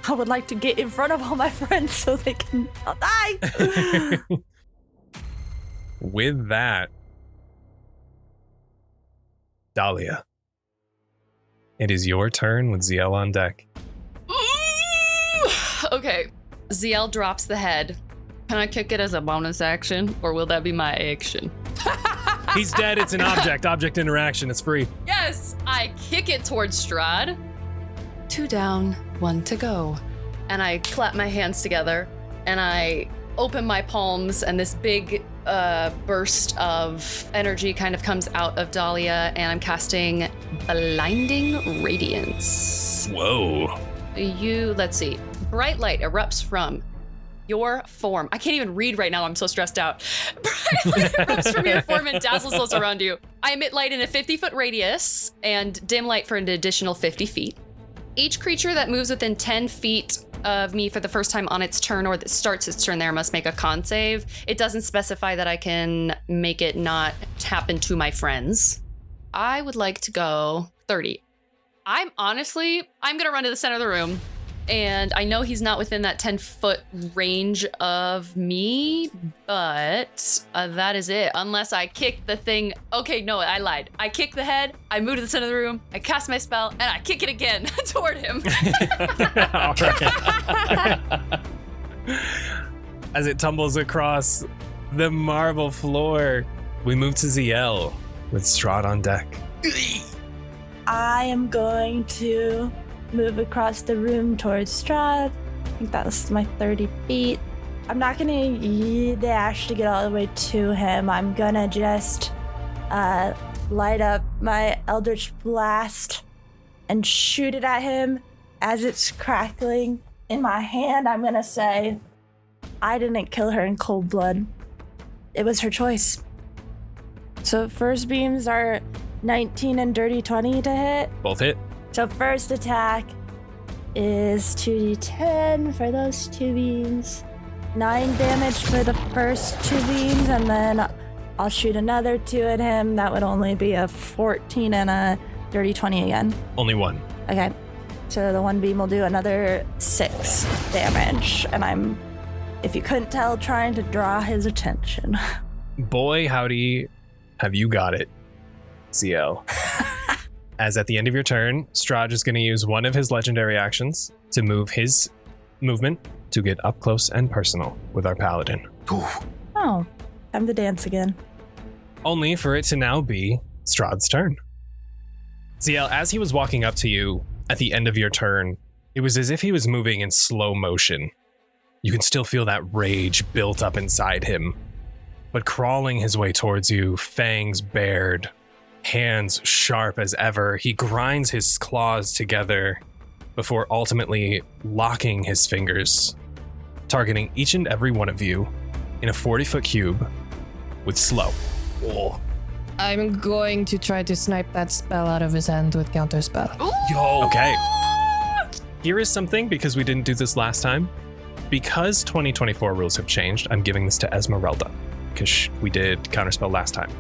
I would like to get in front of all my friends so they can not die. With that, Dahlia, it is your turn with Zielle on deck. Okay. Zielle drops the head. Can I kick it as a bonus action, or will that be my action? He's dead. It's an object. Object interaction. It's free. Yes! I kick it towards Strahd. 2 down, 1 to go. And I clap my hands together, and I open my palms, and this big burst of energy kind of comes out of Dahlia, and I'm casting Blinding Radiance. Whoa. Let's see. Bright light erupts from your form. I can't even read right now. I'm so stressed out. Bright light erupts from your form and dazzles those around you. I emit light in a 50-foot radius and dim light for an additional 50 feet. Each creature that moves within 10 feet of me for the first time on its turn or that starts its turn there must make a con save. It doesn't specify that I can make it not happen to my friends. I would like to go 30. I'm going to run to the center of the room. And I know he's not within that 10-foot range of me, but that is it. Unless I kick the thing. Okay, no, I lied. I kick the head, I move to the center of the room, I cast my spell, and I kick it again toward him. All right. As it tumbles across the marble floor, we move to Zielle with Strahd on deck. I am going to move across the room towards Strahd. I think that was my 30 feet. I'm not gonna dash to get all the way to him. I'm gonna just light up my Eldritch Blast and shoot it at him. As it's crackling in my hand, I'm gonna say, I didn't kill her in cold blood. It was her choice. So first beams are 19 and dirty 20 to hit. Both hit. So first attack is 2d10 for those 2 beams. 9 damage for the first 2 beams, and then I'll shoot another 2 at him. That would only be a 14 and a dirty 20 again. Only 1. Okay. So the 1 beam will do another 6 damage. And I'm, if you couldn't tell, trying to draw his attention. Boy, howdy, have you got it, Zielle. As at the end of your turn, Strahd is going to use one of his legendary actions to move his movement to get up close and personal with our paladin. Oh, time to dance again. Only for it to now be Strahd's turn. Zielle, as he was walking up to you at the end of your turn, it was as if he was moving in slow motion. You can still feel that rage built up inside him. But crawling his way towards you, fangs bared, hands sharp as ever, he grinds his claws together before ultimately locking his fingers, targeting each and every one of you in a 40-foot cube with slow. Oh. I'm going to try to snipe that spell out of his hand with counterspell. Yo. Okay. Here is something, because we didn't do this last time. Because 2024 rules have changed, I'm giving this to Esmeralda, because we did counterspell last time.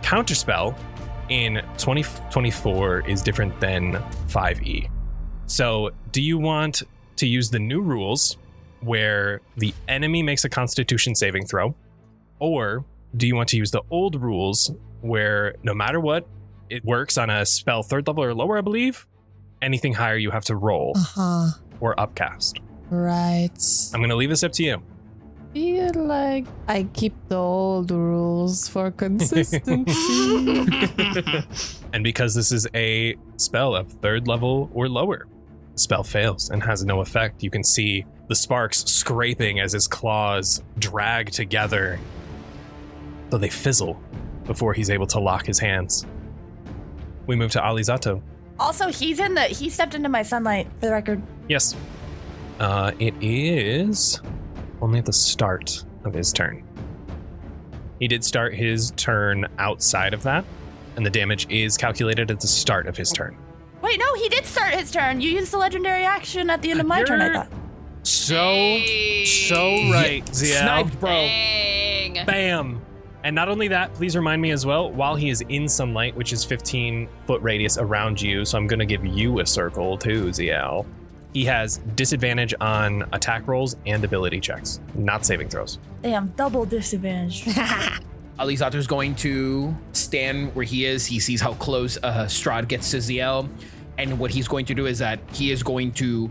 Counterspell in 2024 is different than 5e. So do you want to use the new rules where the enemy makes a constitution saving throw? Or do you want to use the old rules where no matter what, it works on a spell 3rd level or lower, I believe? Anything higher you have to roll or upcast. Right. I'm going to leave this up to you. Feel like I keep the old rules for consistency. And because this is a spell of 3rd level or lower, the spell fails and has no effect. You can see the sparks scraping as his claws drag together, so they fizzle before he's able to lock his hands. We move to Alizzato. Also, he stepped into my sunlight, for the record. Yes. It is only at the start of his turn. He did start his turn outside of that, and the damage is calculated at the start of his turn. Wait, no, he did start his turn. You used the legendary action at the end of my turn, I thought. So right, Zielle. Sniped, bro. Dang. Bam. And not only that, please remind me as well, while he is in sunlight, which is 15-foot radius around you, so I'm going to give you a circle too, Zielle. He has disadvantage on attack rolls and ability checks, not saving throws. Damn, double disadvantage. Alizato's going to stand where he is. He sees how close Strahd gets to Zielle. And what he's going to do is that he is going to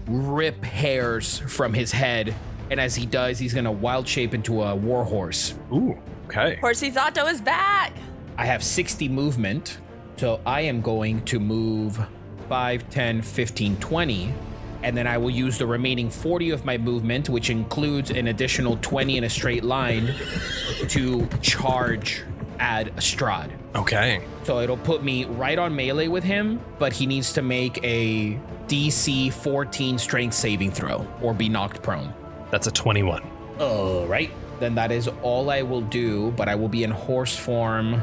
rip hairs from his head. And as he does, he's going to wild shape into a warhorse. Ooh, okay. Horseyzato is back. I have 60 movement. So I am going to move 5, 10, 15, 20. And then I will use the remaining 40 of my movement, which includes an additional 20 in a straight line, to charge at Strahd. Okay. So it'll put me right on melee with him, but he needs to make a DC 14 strength saving throw or be knocked prone. That's a 21. All right. Then that is all I will do, but I will be in horse form,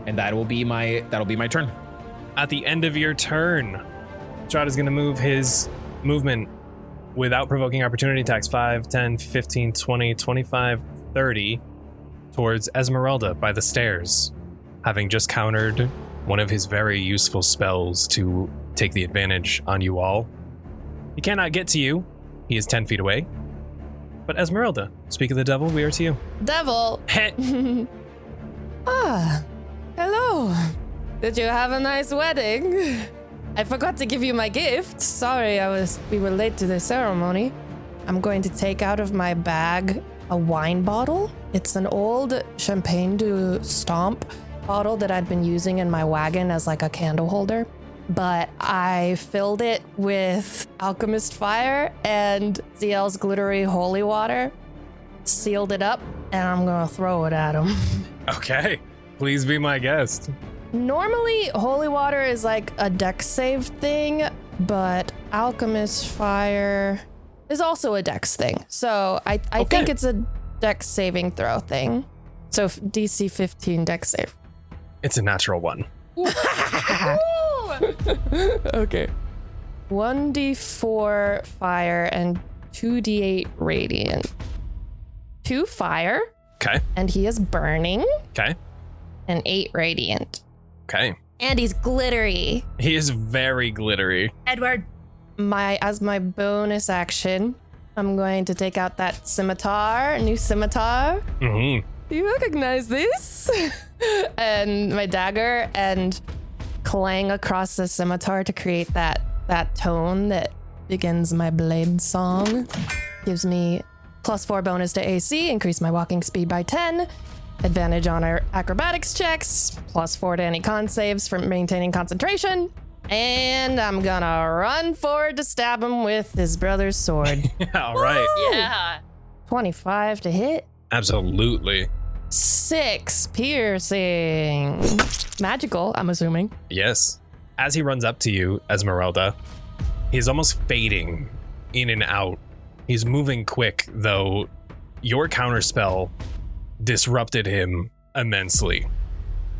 and that'll be my turn. At the end of your turn, Strahd is going to move his movement without provoking opportunity attacks 5, 10, 15, 20, 25, 30 towards Esmeralda by the stairs, having just countered one of his very useful spells to take the advantage on you all. He cannot get to you. He is 10 feet away. But Esmeralda, speak of the devil, we are to you. Devil. Hello. Did you have a nice wedding? I forgot to give you my gift. Sorry, we were late to the ceremony. I'm going to take out of my bag a wine bottle. It's an old Champagne du Stomp bottle that I'd been using in my wagon as like a candle holder. But I filled it with alchemist fire and Zielle's glittery holy water, sealed it up, and I'm gonna throw it at him. Okay, please be my guest. Normally, holy water is like a dex save thing, but alchemist fire is also a dex thing. So I think it's a dex saving throw thing. So DC 15 dex save. It's a natural one. Okay. 1d4 fire and 2d8 radiant. 2 fire. Okay. And he is burning. Okay. And 8 radiant. Okay. And he's glittery. He is very glittery. Edward. As my bonus action, I'm going to take out that scimitar, new scimitar. Mm-hmm. Do you recognize this? And my dagger, and clang across the scimitar to create that tone that begins my blade song. Gives me +4 bonus to AC, increase my walking speed by 10, advantage on our acrobatics checks, +4 to any con saves for maintaining concentration, and I'm gonna run forward to stab him with his brother's sword. All right. Yeah. 25 to hit. Absolutely. 6 piercing. Magical, I'm assuming. Yes. As he runs up to you, Esmeralda, he's almost fading in and out. He's moving quick, though your counterspell disrupted him immensely.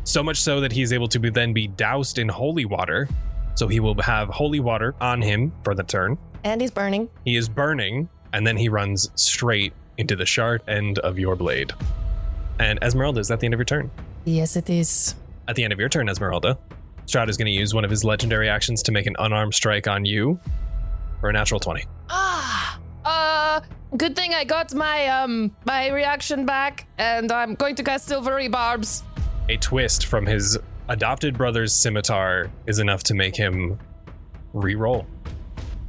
So much so that he's able to then be doused in holy water. So he will have holy water on him for the turn. And he's burning. He is burning, and then he runs straight into the sharp end of your blade. And Esmeralda, is that the end of your turn? Yes, it is. At the end of your turn, Esmeralda, Strahd is going to use one of his legendary actions to make an unarmed strike on you for a natural 20. Good thing I got my my reaction back, and I'm going to cast Silvery Barbs. A twist from his adopted brother's scimitar is enough to make him re-roll.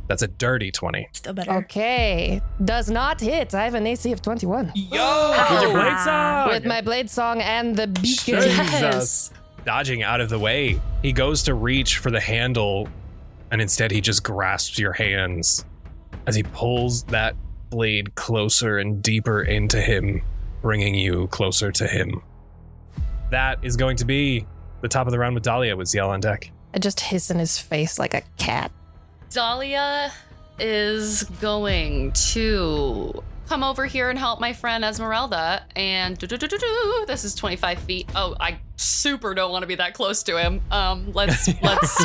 That's a dirty 20. Still better. Okay. Does not hit. I have an AC of 21. Yo! With your blade song! With my blade song and the beacon. Jesus. Dodging out of the way, he goes to reach for the handle, and instead he just grasps your hands as he pulls that blade closer and deeper into him, bringing you closer to him. That is going to be the top of the round with Dahlia with Zielle on deck. I just hiss in his face like a cat. Dahlia is going to come over here and help my friend Esmeralda. And this is 25 feet. Oh, I super don't want to be that close to him. Let's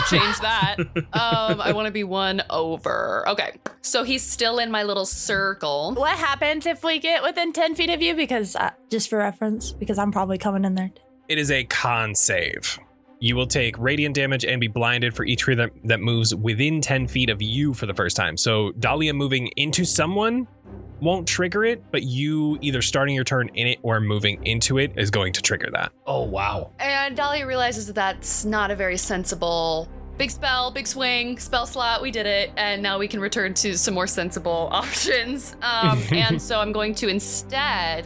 change that. I want to be one over. Okay, so he's still in my little circle. What happens if we get within 10 feet of you? Because, just for reference, because I'm probably coming in there. It is a con save. You will take radiant damage and be blinded for each creature that moves within 10 feet of you for the first time. So Dahlia moving into someone won't trigger it, but you either starting your turn in it or moving into it is going to trigger that. Oh, wow. And Dahlia realizes that that's not a very sensible big spell, big swing, spell slot. We did it. And now we can return to some more sensible options. And so I'm going to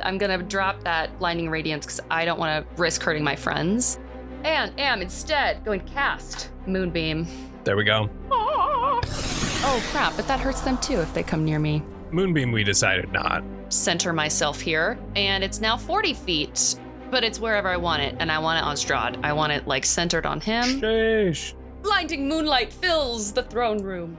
I'm going to drop that blinding radiance because I don't want to risk hurting my friends. And am instead going to cast Moonbeam. There we go. Oh, crap. But that hurts them too if they come near me. Moonbeam, we decided not. Center myself here. And it's now 40 feet, but it's wherever I want it. And I want it on Strahd. I want it like centered on him. Sheesh. Blinding moonlight fills the throne room.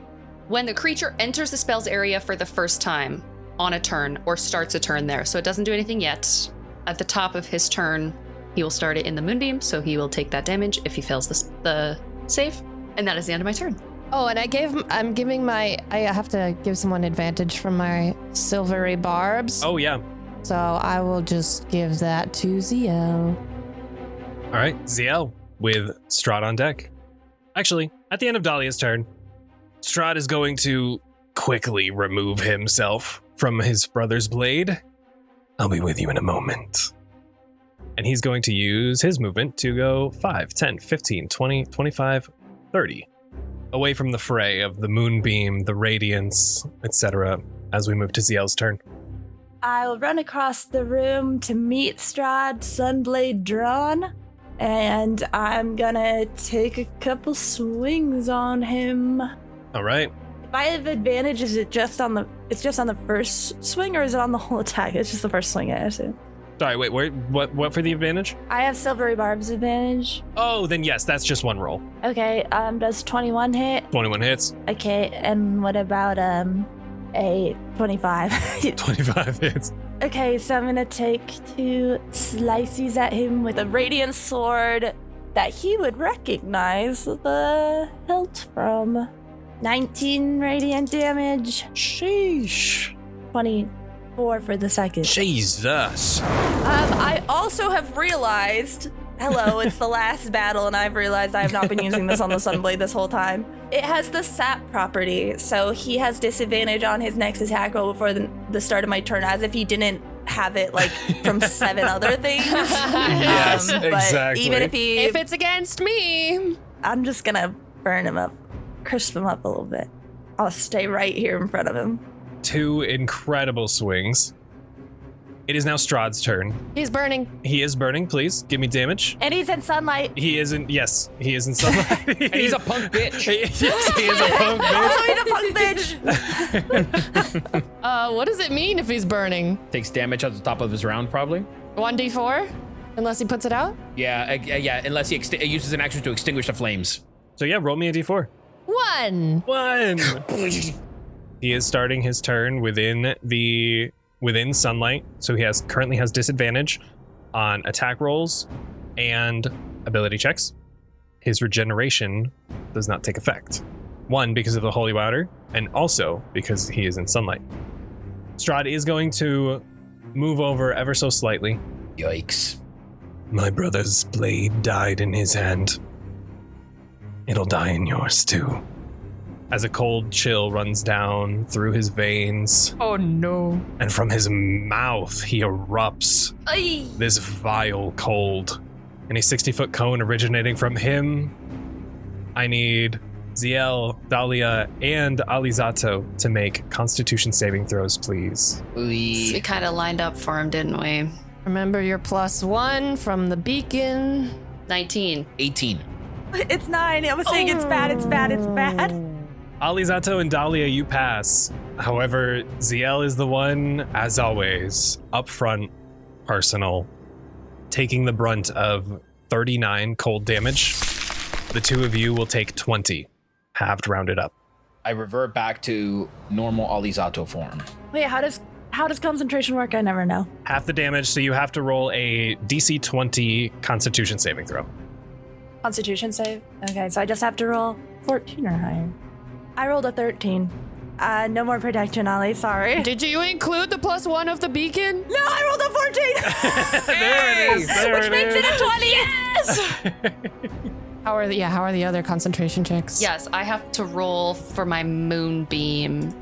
When the creature enters the spell's area for the first time on a turn or starts a turn there, so it doesn't do anything yet, at the top of his turn, he will start it in the Moonbeam, so he will take that damage if he fails the save. And that is the end of my turn. Oh, and I have to give someone advantage from my silvery barbs. Oh, yeah. So I will just give that to Zielle. All right, Zielle with Strahd on deck. Actually, at the end of Dahlia's turn, Strahd is going to quickly remove himself from his brother's blade. I'll be with you in a moment. And he's going to use his movement to go 5, 10, 15, 20, 25, 30. Away from the fray of the moonbeam, the radiance, etc. as we move to Zielle's turn. I will run across the room to meet Strahd, Sunblade drawn, and I'm gonna take a couple swings on him. All right. If I have advantage, is it just on the first swing, or is it on the whole attack? It's just the first swing, I assume. Sorry, wait, what for the advantage? I have Silvery Barb's advantage. Oh, then yes, that's just one roll. Okay, does 21 hit? 21 hits. Okay, and what about a 25? 25 hits. Okay, so I'm gonna take 2 slices at him with a radiant sword that he would recognize the hilt from. 19 radiant damage. Sheesh. 24 for the second. Jesus. I also have realized, hello, it's the last battle, and I've realized I have not been using this on the Sunblade this whole time. It has the sap property, so he has disadvantage on his next attack roll before the start of my turn, as if he didn't have it like from 7 other things. Yes, but exactly. even If it's against me, I'm just gonna burn him up, crisp him up a little bit. I'll stay right here in front of him. 2 incredible swings. It is now Strahd's turn. he's burning. He is burning, please. Give me damage. And he's in sunlight. He isn't, yes, he is in sunlight. And he's a punk bitch. Yes, he is a punk bitch. Also, he's a punk bitch. What does it mean if he's burning? Takes damage at the top of his round, probably. 1d4? Unless he puts it out? Yeah, unless he uses an action to extinguish the flames. So yeah, roll me a d4. 1. 1. He is starting his turn within sunlight, so he currently has disadvantage on attack rolls and ability checks. His regeneration does not take effect. 1, because of the holy water, and also because he is in sunlight. Strahd is going to move over ever so slightly. Yikes. My brother's blade died in his hand. It'll die in yours too. As a cold chill runs down through his veins. Oh no. And from his mouth, he erupts this vile cold. In a 60-foot cone originating from him, I need Zielle, Dahlia, and Alizzato to make Constitution saving throws, please. We kind of lined up for him, didn't we? Remember your +1 from the beacon. 19. 18. It's 9. I was saying it's bad, it's bad, it's bad. Alizzato and Dahlia, you pass. However, Zielle is the one, as always, up front, personal, taking the brunt of 39 cold damage. The 2 of you will take 20, halved rounded up. I revert back to normal Alizzato form. Wait, how does concentration work? I never know. Half the damage, so you have to roll a DC 20 Constitution saving throw. Constitution save? Okay, so I just have to roll 14 or higher. I rolled a 13. No more protection, Ollie, sorry. Did you include the +1 of the beacon? No, I rolled a 14! There it is. Which makes it a 20! Yes! How are the other concentration checks? Yes, I have to roll for my moonbeam.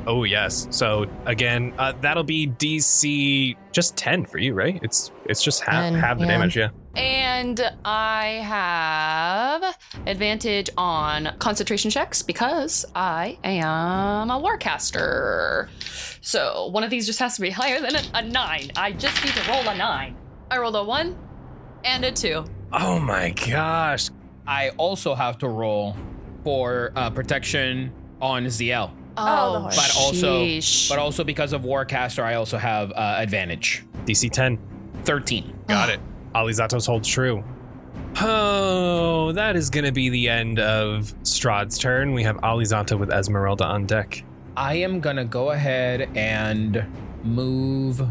Oh, yes. So, again, that'll be DC just 10 for you, right? It's just half the damage, yeah. And I have advantage on concentration checks because I am a warcaster. So one of these just has to be higher than a 9. I just need to roll a 9. I rolled a 1 and a 2. Oh my gosh. I also have to roll for protection on Zielle. Oh, the horse. But also because of Warcaster, I also have advantage. DC 10. 13. Got it. Alizzato's holds true. Oh, that is going to be the end of Strahd's turn. We have Alizzato with Esmeralda on deck. I am going to go ahead and move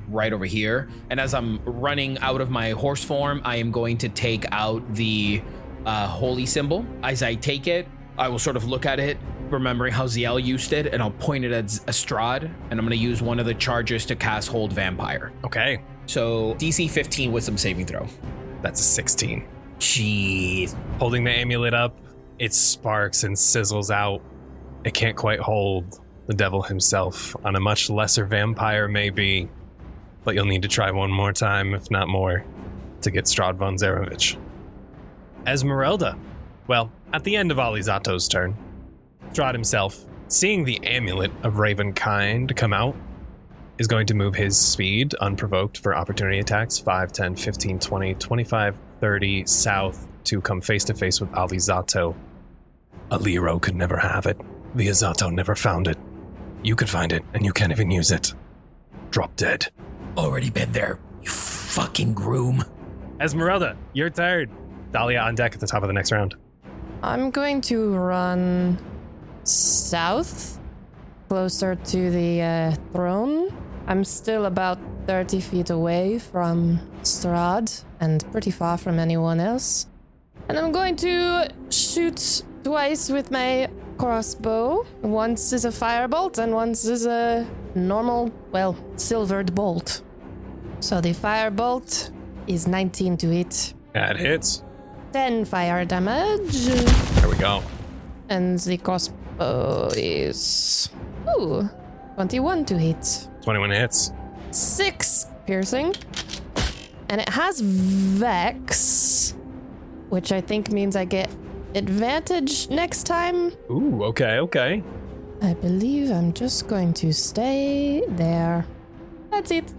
right over here. And as I'm running out of my horse form, I am going to take out the holy symbol. As I take it, I will sort of look at it, remembering how Zielle used it, and I'll point it at Strahd, and I'm going to use one of the charges to cast Hold Vampire. Okay. So DC 15 Wisdom saving throw. That's a 16. Jeez. Holding the amulet up, it sparks and sizzles out. It can't quite hold the devil himself on a much lesser vampire, maybe, but you'll need to try one more time, if not more, to get Strahd von Zarevich. Esmeralda. Well, at the end of Alizzato's turn, Strahd himself, seeing the amulet of Ravenkind come out, is going to move his speed unprovoked for opportunity attacks 5, 10, 15, 20, 25, 30 south to come face to face with Alizzato. Aliro could never have it. The Alizzato never found it. You could find it, and you can't even use it. Drop dead. Already been there, you fucking groom. Esmeralda, your turn. Dahlia on deck at the top of the next round. I'm going to run south, closer to the throne. I'm still about 30 feet away from Strahd and pretty far from anyone else. And I'm going to shoot twice with my crossbow. Once is a firebolt and once is a normal, silvered bolt. So the firebolt is 19 to hit. That hits. 10 fire damage. There we go. And the crossbow is 21 to hit. 21 hits. 6 piercing. And it has Vex, which I think means I get advantage next time. Ooh, okay. I believe I'm just going to stay there. That's it.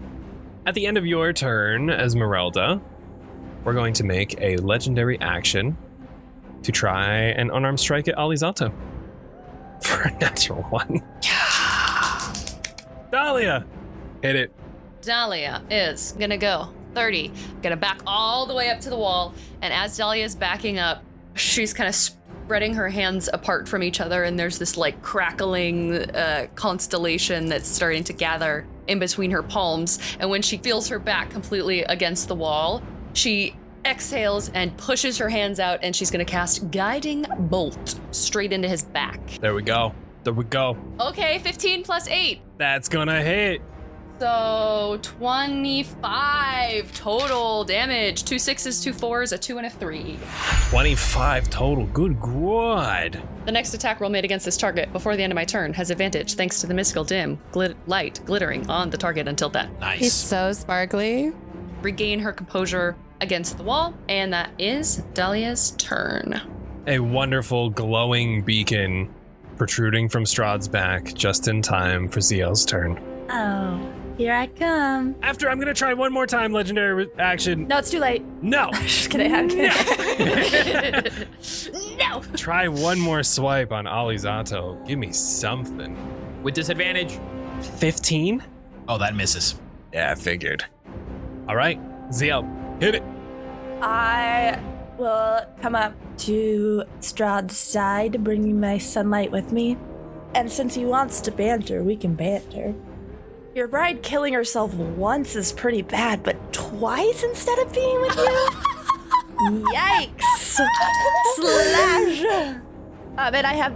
At the end of your turn, Esmeralda, we're going to make a legendary action to try an unarmed strike at Alizzato for a natural one. Dahlia, hit it. Dahlia is gonna go 30, gonna back all the way up to the wall, and as Dahlia is backing up, she's kind of spreading her hands apart from each other, and there's this like crackling constellation that's starting to gather in between her palms. And when she feels her back completely against the wall, she exhales and pushes her hands out, and she's gonna cast Guiding Bolt straight into his back. There we go. Okay, 15 plus 8. That's gonna hit. So 25 total damage. 2 6s, 2 4s, a 2 and a 3. 25 total. Good God. The next attack roll made against this target before the end of my turn has advantage thanks to the mystical dim light glittering on the target until then. Nice. He's so sparkly. Regain her composure against the wall, and that is Dahlia's turn. A wonderful glowing beacon protruding from Strahd's back just in time for Zielle's turn. Oh, here I come. After, I'm going to try one more time, legendary action. No, it's too late. No. Just kidding. I'm kidding. No. Try one more swipe on Alizzato. Give me something. With disadvantage. 15? Oh, that misses. Yeah, I figured. All right, Zielle, hit it. I will come up to Strahd's side, bringing my sunlight with me. And since he wants to banter, we can banter. Your bride killing herself once is pretty bad, but twice instead of being with you? Yikes! Slash! And I have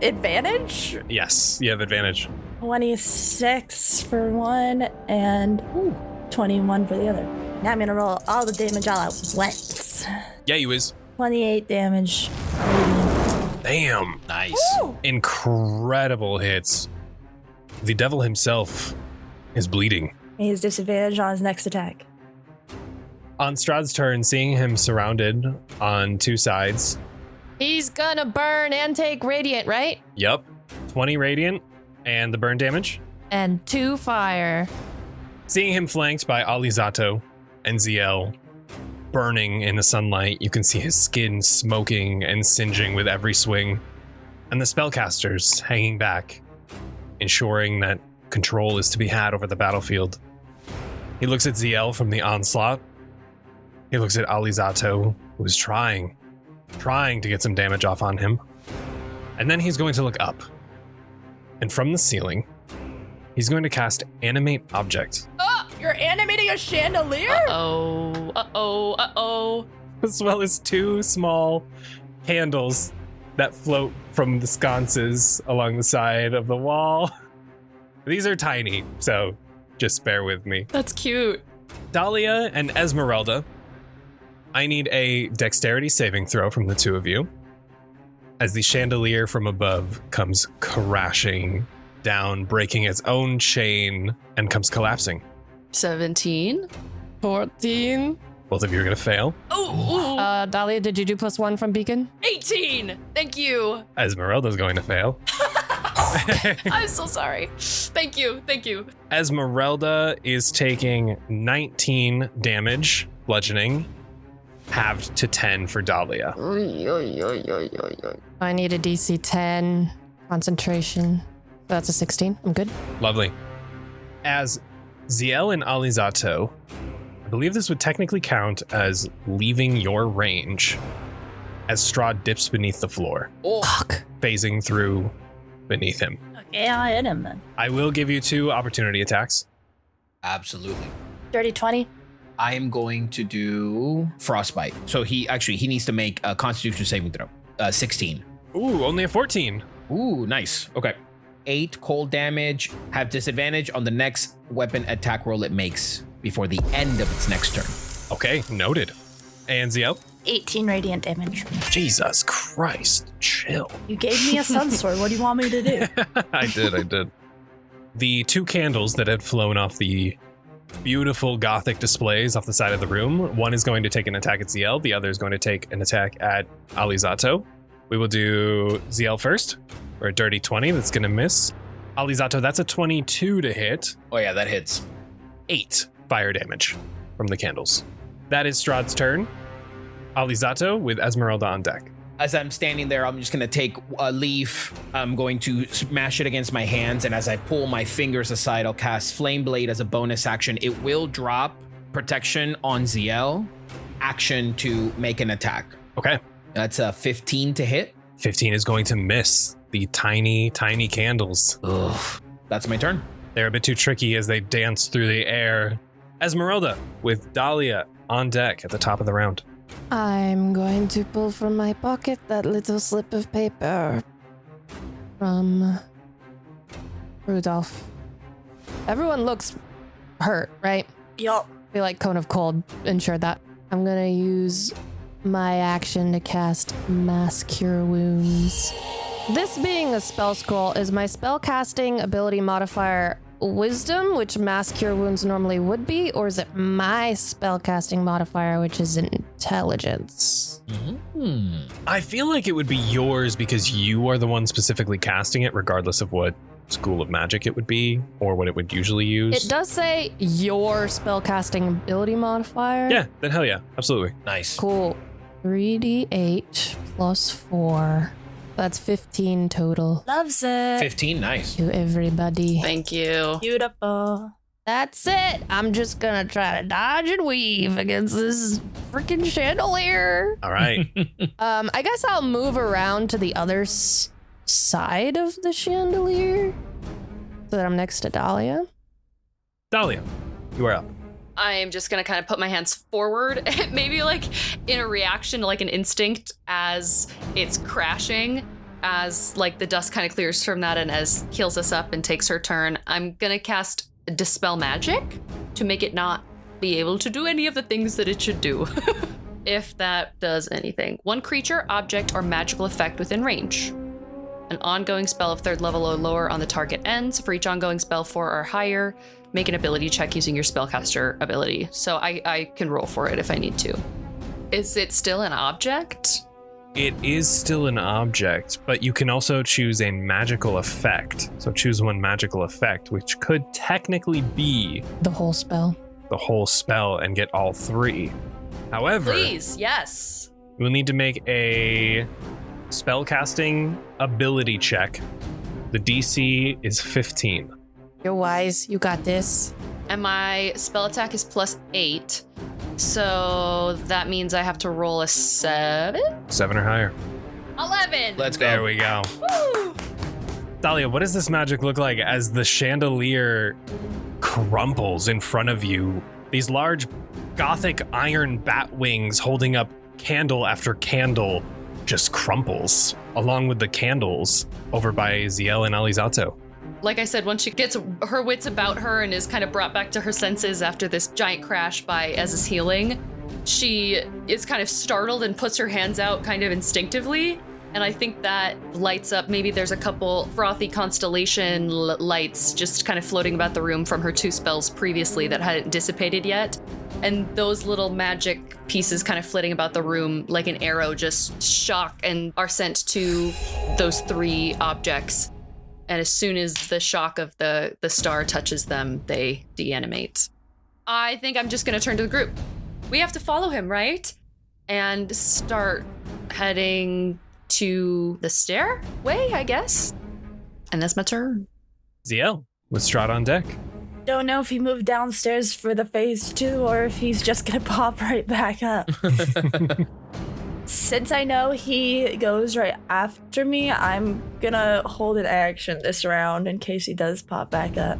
advantage? Yes, you have advantage. 26 for one and 21 for the other. Now I'm gonna roll all the damage all at once. Yeah, you is. 28 damage. Damn. Nice. Woo! Incredible hits. The devil himself is bleeding. He has disadvantage on his next attack. On Strahd's turn, seeing him surrounded on two sides. He's gonna burn and take radiant, right? Yep. 20 radiant and the burn damage. And 2 fire. Seeing him flanked by Alizzato and Zielle, burning in the sunlight, you can see his skin smoking and singeing with every swing, and the spellcasters hanging back, ensuring that control is to be had over the battlefield. He looks at Zielle from the onslaught. He looks at Alizzato, who is trying to get some damage off on him. And then he's going to look up. And from the ceiling, he's going to cast Animate Object. Oh, you're animating a chandelier? Uh-oh. As well as 2 small candles that float from the sconces along the side of the wall. These are tiny, so just bear with me. That's cute. Dahlia and Esmeralda, I need a dexterity saving throw from the two of you as the chandelier from above comes crashing down, breaking its own chain, and comes collapsing. 17. 14. Both of you are going to fail. Oh, Dahlia, did you do +1 from Beacon? 18. Thank you. Esmeralda's going to fail. I'm so sorry. Thank you. Esmeralda is taking 19 damage, bludgeoning, halved to 10 for Dahlia. I need a DC 10 concentration. That's a 16. I'm good. Lovely. As Zielle and Alizzato, I believe this would technically count as leaving your range as Strahd dips beneath the floor, Fuck. phasing through beneath him. Okay, I'll hit him then. I will give you 2 opportunity attacks. Absolutely. Dirty 20. I am going to do frostbite. So he needs to make a Constitution saving throw. 16. Ooh, only a 14. Ooh, nice. Okay. 8 cold damage. Have disadvantage on the next weapon attack roll it makes before the end of its next turn. Okay, noted. And Zielle? 18 radiant damage. Jesus Christ, chill. You gave me a sun sword. What do you want me to do? I did. The 2 candles that had flown off the beautiful Gothic displays off the side of the room, one is going to take an attack at Zielle, the other is going to take an attack at Alizzato. We will do Zielle first, for a dirty 20, that's going to miss. Alizzato, that's a 22 to hit. Oh yeah, that hits. 8 fire damage from the candles. That is Strahd's turn. Alizzato with Esmeralda on deck. As I'm standing there, I'm just going to take a leaf. I'm going to smash it against my hands. And as I pull my fingers aside, I'll cast Flame Blade as a bonus action. It will drop protection on Zielle. Action to make an attack. Okay. That's a 15 to hit. 15 is going to miss the tiny, tiny candles. Ugh. That's my turn. They're a bit too tricky as they dance through the air. Esmeralda with Dahlia on deck at the top of the round. I'm going to pull from my pocket that little slip of paper from Rudolph. Everyone looks hurt, right? Yup. I feel like Cone of Cold ensured that. I'm gonna use my action to cast Mass Cure Wounds. This being a spell scroll, is my spell casting ability modifier Wisdom, which Mass Cure Wounds normally would be, or is it my spell casting modifier, which is Intelligence? I feel like it would be yours because you are the one specifically casting it, regardless of what school of magic it would be or what it would usually use. It does say your spell casting ability modifier. Yeah, then hell yeah, absolutely. Nice. Cool. 3d8 plus 4. That's 15 total. Loves it. 15, nice. To everybody. Thank you. Beautiful. That's it. I'm just gonna try to dodge and weave against this freaking chandelier. All right. I guess I'll move around to the other side of the chandelier so that I'm next to Dahlia. Dahlia, you are up. I am just gonna kind of put my hands forward, maybe like in a reaction to like an instinct as it's crashing, as like the dust kind of clears from that and as heals us up and takes her turn. I'm gonna cast Dispel Magic to make it not be able to do any of the things that it should do. If that does anything. One creature, object, or magical effect within range. An ongoing spell of 3rd level or lower on the target ends. For each ongoing spell 4 or higher, make an ability check using your spellcaster ability. So I can roll for it if I need to. Is it still an object? It is still an object, but you can also choose a magical effect. So choose one magical effect, which could technically be The whole spell. the whole spell and get all 3. However, Please, yes. you will need to make a spellcasting ability check. The DC is 15. You're wise. You got this. And my spell attack is +8. So that means I have to roll a 7? 7 or higher. 11. Let's go. There we go. Woo! Dahlia, what does this magic look like as the chandelier crumples in front of you? These large Gothic iron bat wings holding up candle after candle just crumples, along with the candles over by Zielle and Alizzato. Like I said, once she gets her wits about her and is kind of brought back to her senses after this giant crash by Ez's healing, she is kind of startled and puts her hands out kind of instinctively. And I think that lights up, maybe there's a couple frothy constellation lights just kind of floating about the room from her 2 spells previously that hadn't dissipated yet. And those little magic pieces kind of flitting about the room like an arrow just shock and are sent to those 3 objects. And as soon as the shock of the star touches them, they deanimate. I think I'm just going to turn to the group. We have to follow him, right? And start heading to the stairway, I guess. And that's my turn. Zielle, with Strahd on deck. Don't know if he moved downstairs for the phase 2 or if he's just gonna pop right back up. Since I know he goes right after me, I'm gonna hold an action this round in case he does pop back up.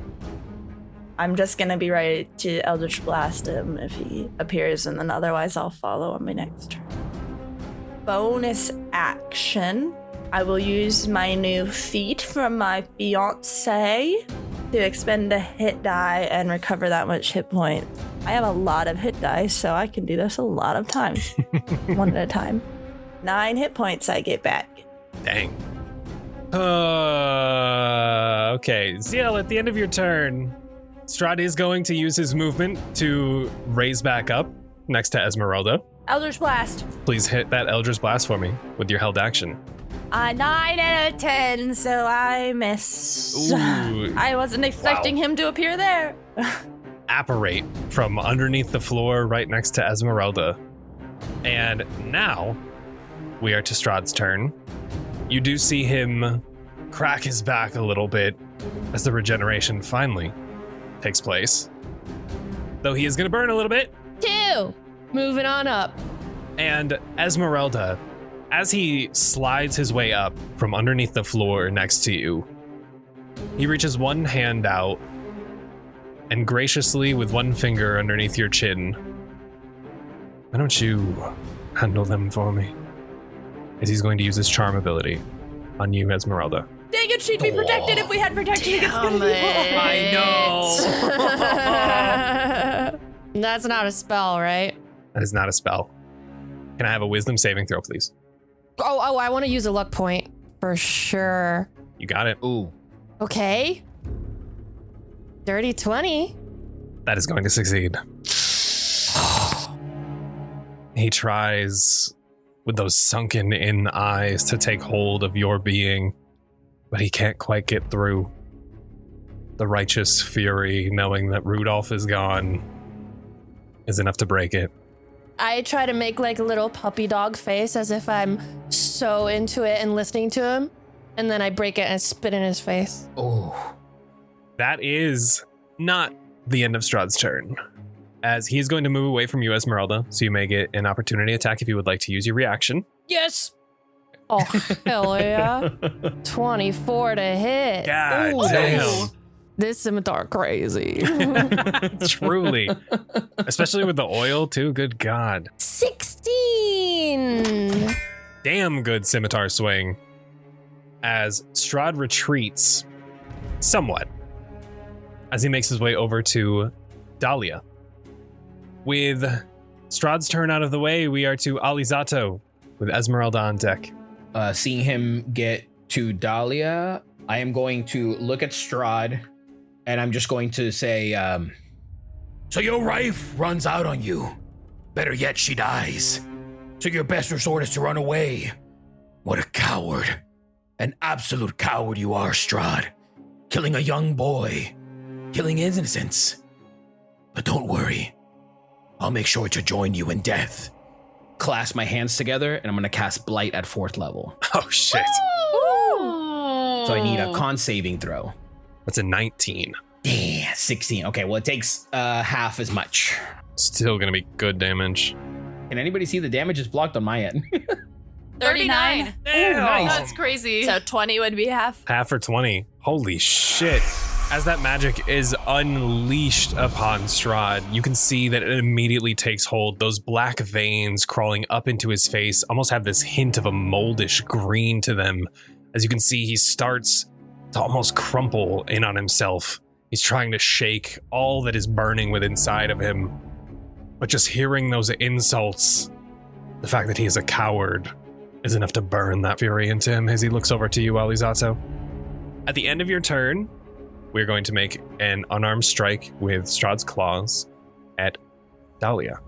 I'm just gonna be ready to Eldritch Blast him if he appears, and then otherwise I'll follow on my next turn. Bonus action, I will use my new feat from my fiance to expend a hit die and recover that much hit point. I have a lot of hit dice, so I can do this a lot of times. One at a time. 9 hit points I get back. Dang. Okay, Zielle, at the end of your turn, Strahd is going to use his movement to raise back up next to Esmeralda. Eldritch Blast. Please hit that Eldritch Blast for me with your held action. 9 out of 10, so I miss. Ooh. I wasn't expecting him to appear there. Apparate from underneath the floor right next to Esmeralda. And now we are to Strahd's turn. You do see him crack his back a little bit as the regeneration finally takes place. Though he is going to burn a little bit. 2. Moving on up. And Esmeralda, as he slides his way up from underneath the floor next to you, he reaches one hand out and graciously, with one finger underneath your chin, why don't you handle them for me? As he's going to use his charm ability on you, Esmeralda. Dang it, she'd be protected if we had protection against Damn good people. I know. That's not a spell, right? That is not a spell. Can I have a wisdom saving throw, please? Oh, I want to use a luck point for sure. You got it. Ooh. Okay. Dirty 20. That is going to succeed. He tries with those sunken in eyes to take hold of your being, but he can't quite get through. The righteous fury, knowing that Rudolph is gone, is enough to break it. I try to make like a little puppy dog face as if I'm so into it and listening to him, and then I break it and spit in his face. Oh. That is not the end of Strahd's turn, as he is going to move away from you, Esmeralda, so you may get an opportunity attack if you would like to use your reaction. Yes. Oh, hell yeah. 24 to hit. God Ooh. damn. This scimitar crazy. Truly. Especially with the oil, too. Good God. 16. Damn good scimitar swing. As Strahd retreats somewhat, as he makes his way over to Dahlia. With Strahd's turn out of the way, we are to Alizzato with Esmeralda on deck. Seeing him get to Dahlia, I am going to look at Strahd, and I'm just going to say, So your wife runs out on you. Better yet, she dies. So your best resort is to run away. What a coward. An absolute coward you are, Strahd. Killing a young boy. Killing innocents. But don't worry. I'll make sure to join you in death. clasp my hands together, and I'm going to cast Blight at 4th level. Oh, shit. Ooh. So I need a con saving throw. That's a 19. Yeah, 16. Okay, well, it takes half as much. Still going to be good damage. Can anybody see the damage is blocked on my end? 39. Ooh, nice. That's crazy. So 20 would be half. Half or 20. Holy shit. As that magic is unleashed upon Strahd, you can see that it immediately takes hold. Those black veins crawling up into his face almost have this hint of a moldish green to them. As you can see, he starts to almost crumple in on himself. He's trying to shake all that is burning within inside of him. But just hearing those insults, the fact that he is a coward, is enough to burn that fury into him as he looks over to you, Alizzato. At the end of your turn, we're going to make an unarmed strike with Strahd's claws at Dahlia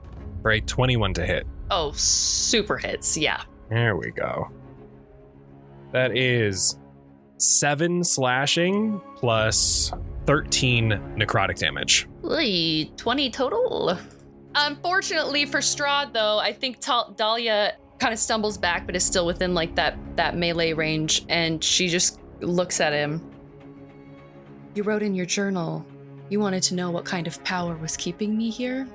for a 21 to hit. Oh, super hits, yeah. There we go. That is 7 slashing plus 13 necrotic damage. Ooh, 20 total. Unfortunately for Strahd, though, I think Dahlia kind of stumbles back, but is still within like that melee range, and she just looks at him. You wrote in your journal you wanted to know what kind of power was keeping me here.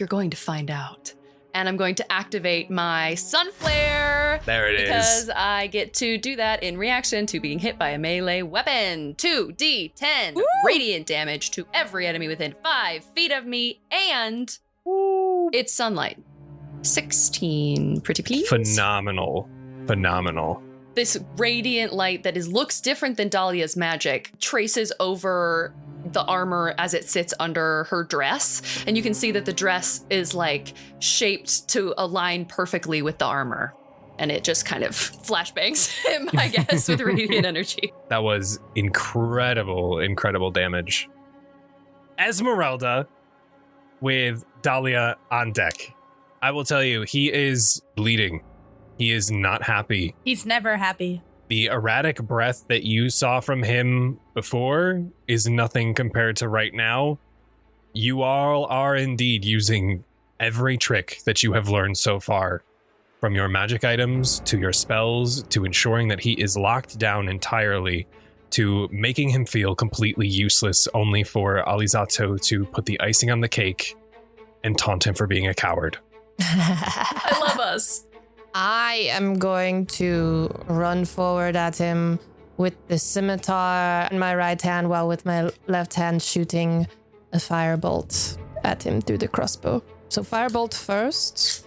You're going to find out. And I'm going to activate my Sun Flare. There it is. Because I get to do that in reaction to being hit by a melee weapon. 2d10 radiant damage to every enemy within 5 feet of me, and it's sunlight. 16, pretty please. Phenomenal. This radiant light that looks different than Dahlia's magic traces over the armor as it sits under her dress, and you can see that the dress is like shaped to align perfectly with the armor, and it just kind of flashbangs him, I guess, with radiant energy. That was incredible damage. Esmeralda with Dahlia on deck. I will tell you, he is bleeding. He is not happy. He's never happy. The erratic breath that you saw from him before is nothing compared to right now. You all are indeed using every trick that you have learned so far, from your magic items to your spells to ensuring that he is locked down entirely to making him feel completely useless, only for Alizzato to put the icing on the cake and taunt him for being a coward. I love us. I am going to run forward at him with the scimitar in my right hand while with my left hand shooting a firebolt at him through the crossbow. So firebolt first.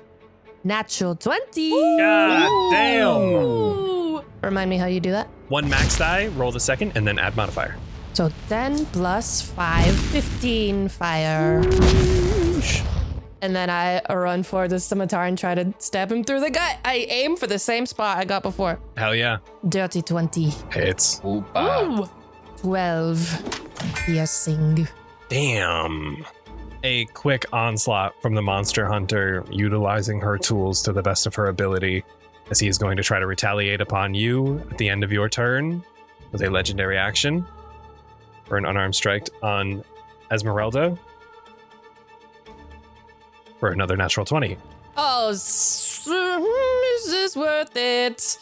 Natural 20. God damn. Ooh. Remind me how you do that. 1 max die, roll the second, and then add modifier. So 10 plus 5, 15 fire. And then I run for the scimitar and try to stab him through the gut. I aim for the same spot I got before. Hell yeah. Dirty 20. Hits. Ooh. 12. Piercing. Damn. A quick onslaught from the monster hunter, utilizing her tools to the best of her ability, as he is going to try to retaliate upon you at the end of your turn with a legendary action for an unarmed strike on Esmeralda for another natural 20. Oh, is this worth it?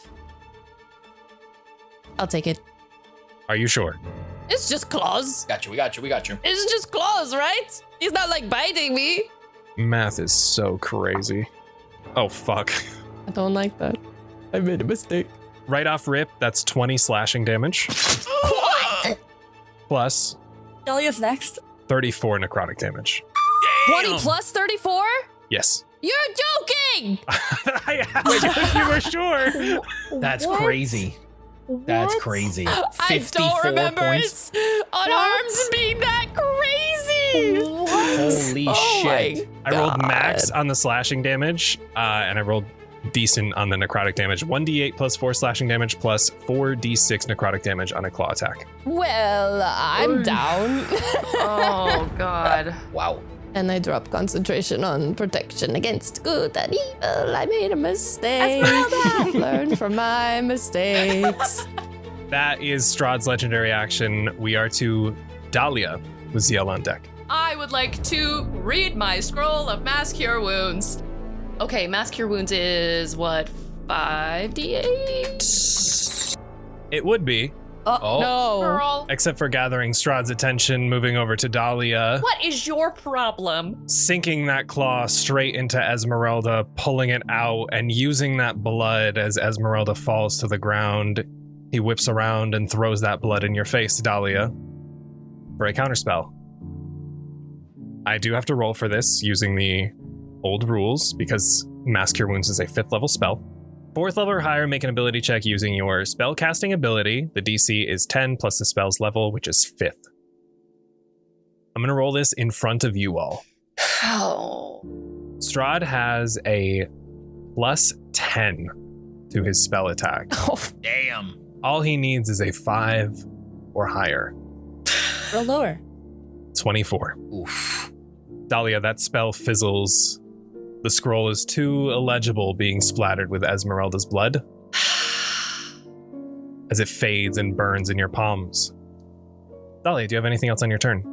I'll take it. Are you sure? It's just claws. We got you. It's just claws, right? He's not like biting me. Math is so crazy. Oh, fuck. I don't like that. I made a mistake. Right off rip, that's 20 slashing damage. What? Plus Dahlia's next. 34 necrotic damage. 20 plus 34? Yes. You're joking! I asked if you were sure. That's What? crazy. That's What? crazy. I 54 don't remember points. it unarmed being that crazy. Holy shit. I rolled max on the slashing damage, and I rolled decent on the necrotic damage. 1d8 plus 4 slashing damage plus 4d6 necrotic damage on a claw attack. Well, I'm down. Oh, God. Wow. And I drop concentration on protection against good and evil. I made a mistake. Esmeralda! Learn from my mistakes. That is Strahd's legendary action. We are to Dahlia with Zielle on deck. I would like to read my scroll of Mass Cure Wounds. Okay, Mass Cure Wounds is what, 5d8? It would be, Oh. No. Girl, except for gathering Strahd's attention, moving over to Dahlia, what is your problem? sinking that claw straight into Esmeralda, pulling it out, and using that blood as Esmeralda falls to the ground. He whips around and throws that blood in your face, Dahlia, for a counterspell. I do have to roll for this using the old rules because Mass Cure Wounds is a 5th level spell. 4th level or higher, make an ability check using your spell casting ability. The DC is 10 plus the spell's level, which is 5th. I'm going to roll this in front of you all. Oh. Strahd has a plus 10 to his spell attack. Oh, Damn. All he needs is a 5 or higher. Or lower. 24. Oof. Dahlia, that spell fizzles. The scroll is too illegible, being splattered with Esmeralda's blood as it fades and burns in your palms. Dahlia, do you have anything else on your turn?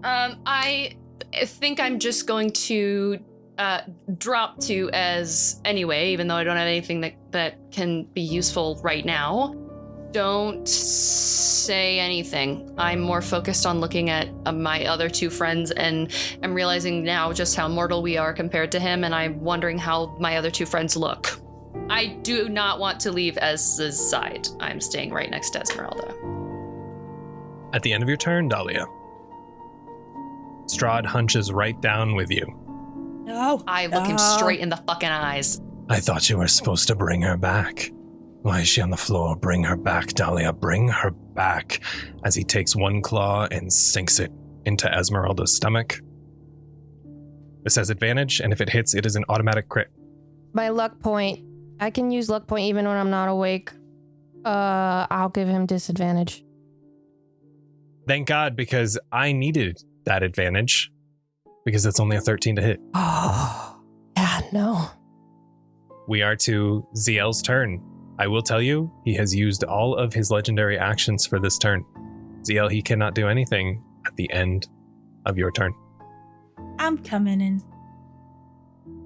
I think I'm just going to drop to Ez anyway, even though I don't have anything that can be useful right now. Don't say anything. I'm more focused on looking at my other 2 friends, and I'm realizing now just how mortal we are compared to him, and I'm wondering how my other 2 friends look. I do not want to leave Ez's side. I'm staying right next to Esmeralda. At the end of your turn, Dahlia, Strahd hunches right down with you. No. I look him straight in the fucking eyes. I thought you were supposed to bring her back. Why is she on the floor? Bring her back, Dahlia. Bring her back. As he takes one claw and sinks it into Esmeralda's stomach. This has advantage, and if it hits, it is an automatic crit. my luck point. I can use luck point even when I'm not awake. I'll give him disadvantage. Thank God, because I needed that advantage. Because it's only a 13 to hit. Oh, yeah, no. We are to Zielle's turn. I will tell you, he has used all of his legendary actions for this turn. Zielle, he cannot do anything at the end of your turn. I'm coming in.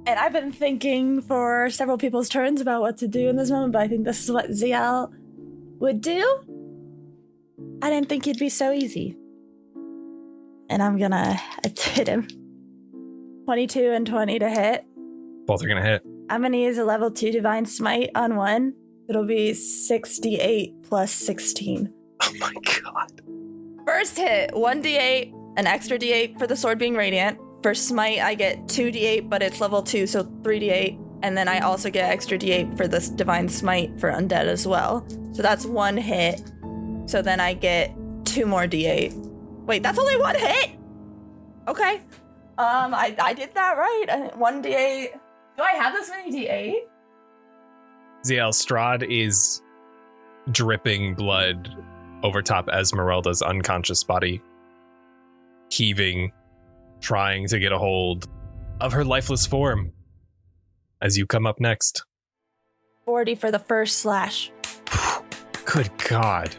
And I've been thinking for several people's turns about what to do in this moment, but I think this is what Zielle would do. I didn't think it'd be so easy. And I'm gonna hit him. 22 and 20 to hit. Both are going to hit. I'm gonna use a level 2 Divine Smite on one. It'll be 68 plus 16. Oh my God. First hit, 1d8, an extra d8 for the sword being radiant. For smite, I get 2d8, but it's level 2, so 3d8. And then I also get extra d8 for this divine smite for undead as well. So that's one hit. So then I get 2 more d8. Wait, that's only one hit? Okay. I did that right. 1d8. Do I have this many d8? Zielle, Strahd is dripping blood over top Esmeralda's unconscious body, heaving, trying to get a hold of her lifeless form as you come up next. 40 for the first slash. Good God.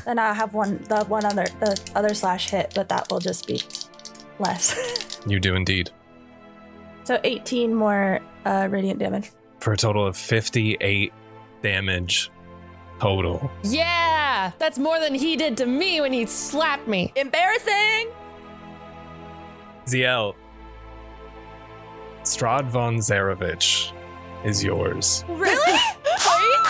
Then I'll have the other slash hit, but that will just be less. You do indeed. So 18 more radiant damage. For a total of 58 damage total. Yeah, that's more than he did to me when he slapped me. Embarrassing! Zielle, Strahd von Zarevich is yours. Really? Wait!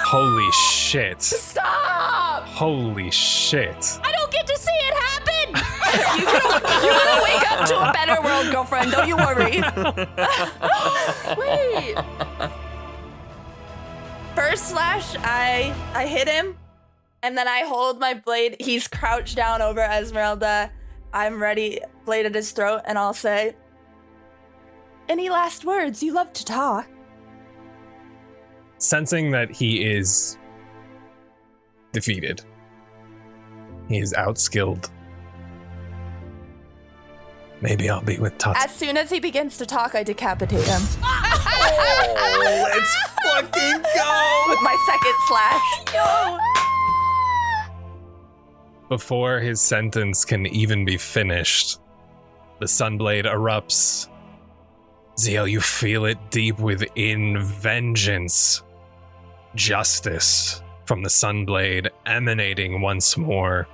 Holy shit. Stop! Holy shit. I don't get to see it happen. You're gonna wake up to a better world, girlfriend. Don't you worry. Wait. First slash, I hit him, and then I hold my blade. He's crouched down over Esmeralda. I'm ready, blade at his throat, and I'll say, "Any last words? You love to talk." Sensing that he is defeated, he is outskilled. Maybe I'll be with Tots. As soon as he begins to talk, I decapitate him. Oh, let's fucking go! With my second slash. No. Before his sentence can even be finished, the Sunblade erupts. Zielle, you feel it deep within. Vengeance. Justice from the Sunblade emanating once more.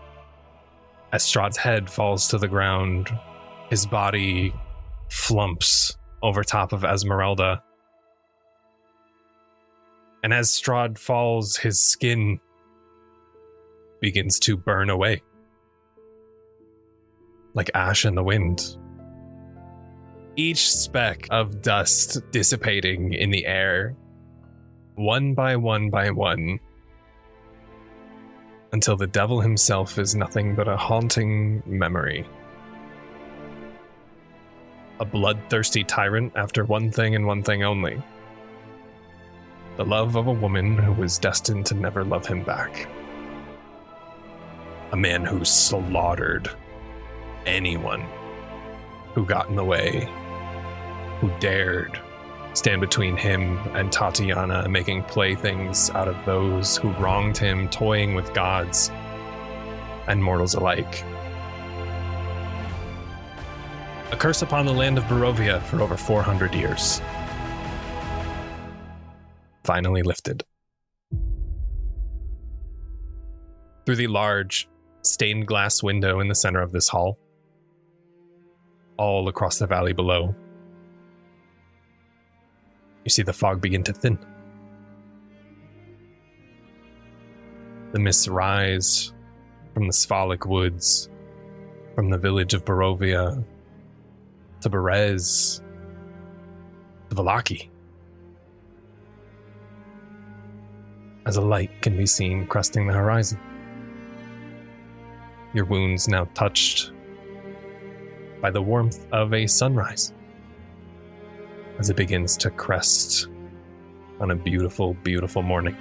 As Strahd's head falls to the ground, his body flumps over top of Esmeralda. And as Strahd falls, his skin begins to burn away, like ash in the wind. Each speck of dust dissipating in the air, one by one, until the devil himself is nothing but a haunting memory. A bloodthirsty tyrant after one thing and one thing only: the love of a woman who was destined to never love him back. A man who slaughtered anyone who got in the way, who dared stand between him and Tatiana, making playthings out of those who wronged him, toying with gods and mortals alike. A curse upon the land of Barovia for over 400 years. Finally lifted. Through the large, stained glass window in the center of this hall, all across the valley below, you see the fog begin to thin. The mists rise from the Sphalic woods, from the village of Barovia, to Berez, to Vallaki, as a light can be seen cresting the horizon. Your wounds now touched by the warmth of a sunrise, as it begins to crest on a beautiful, beautiful morning,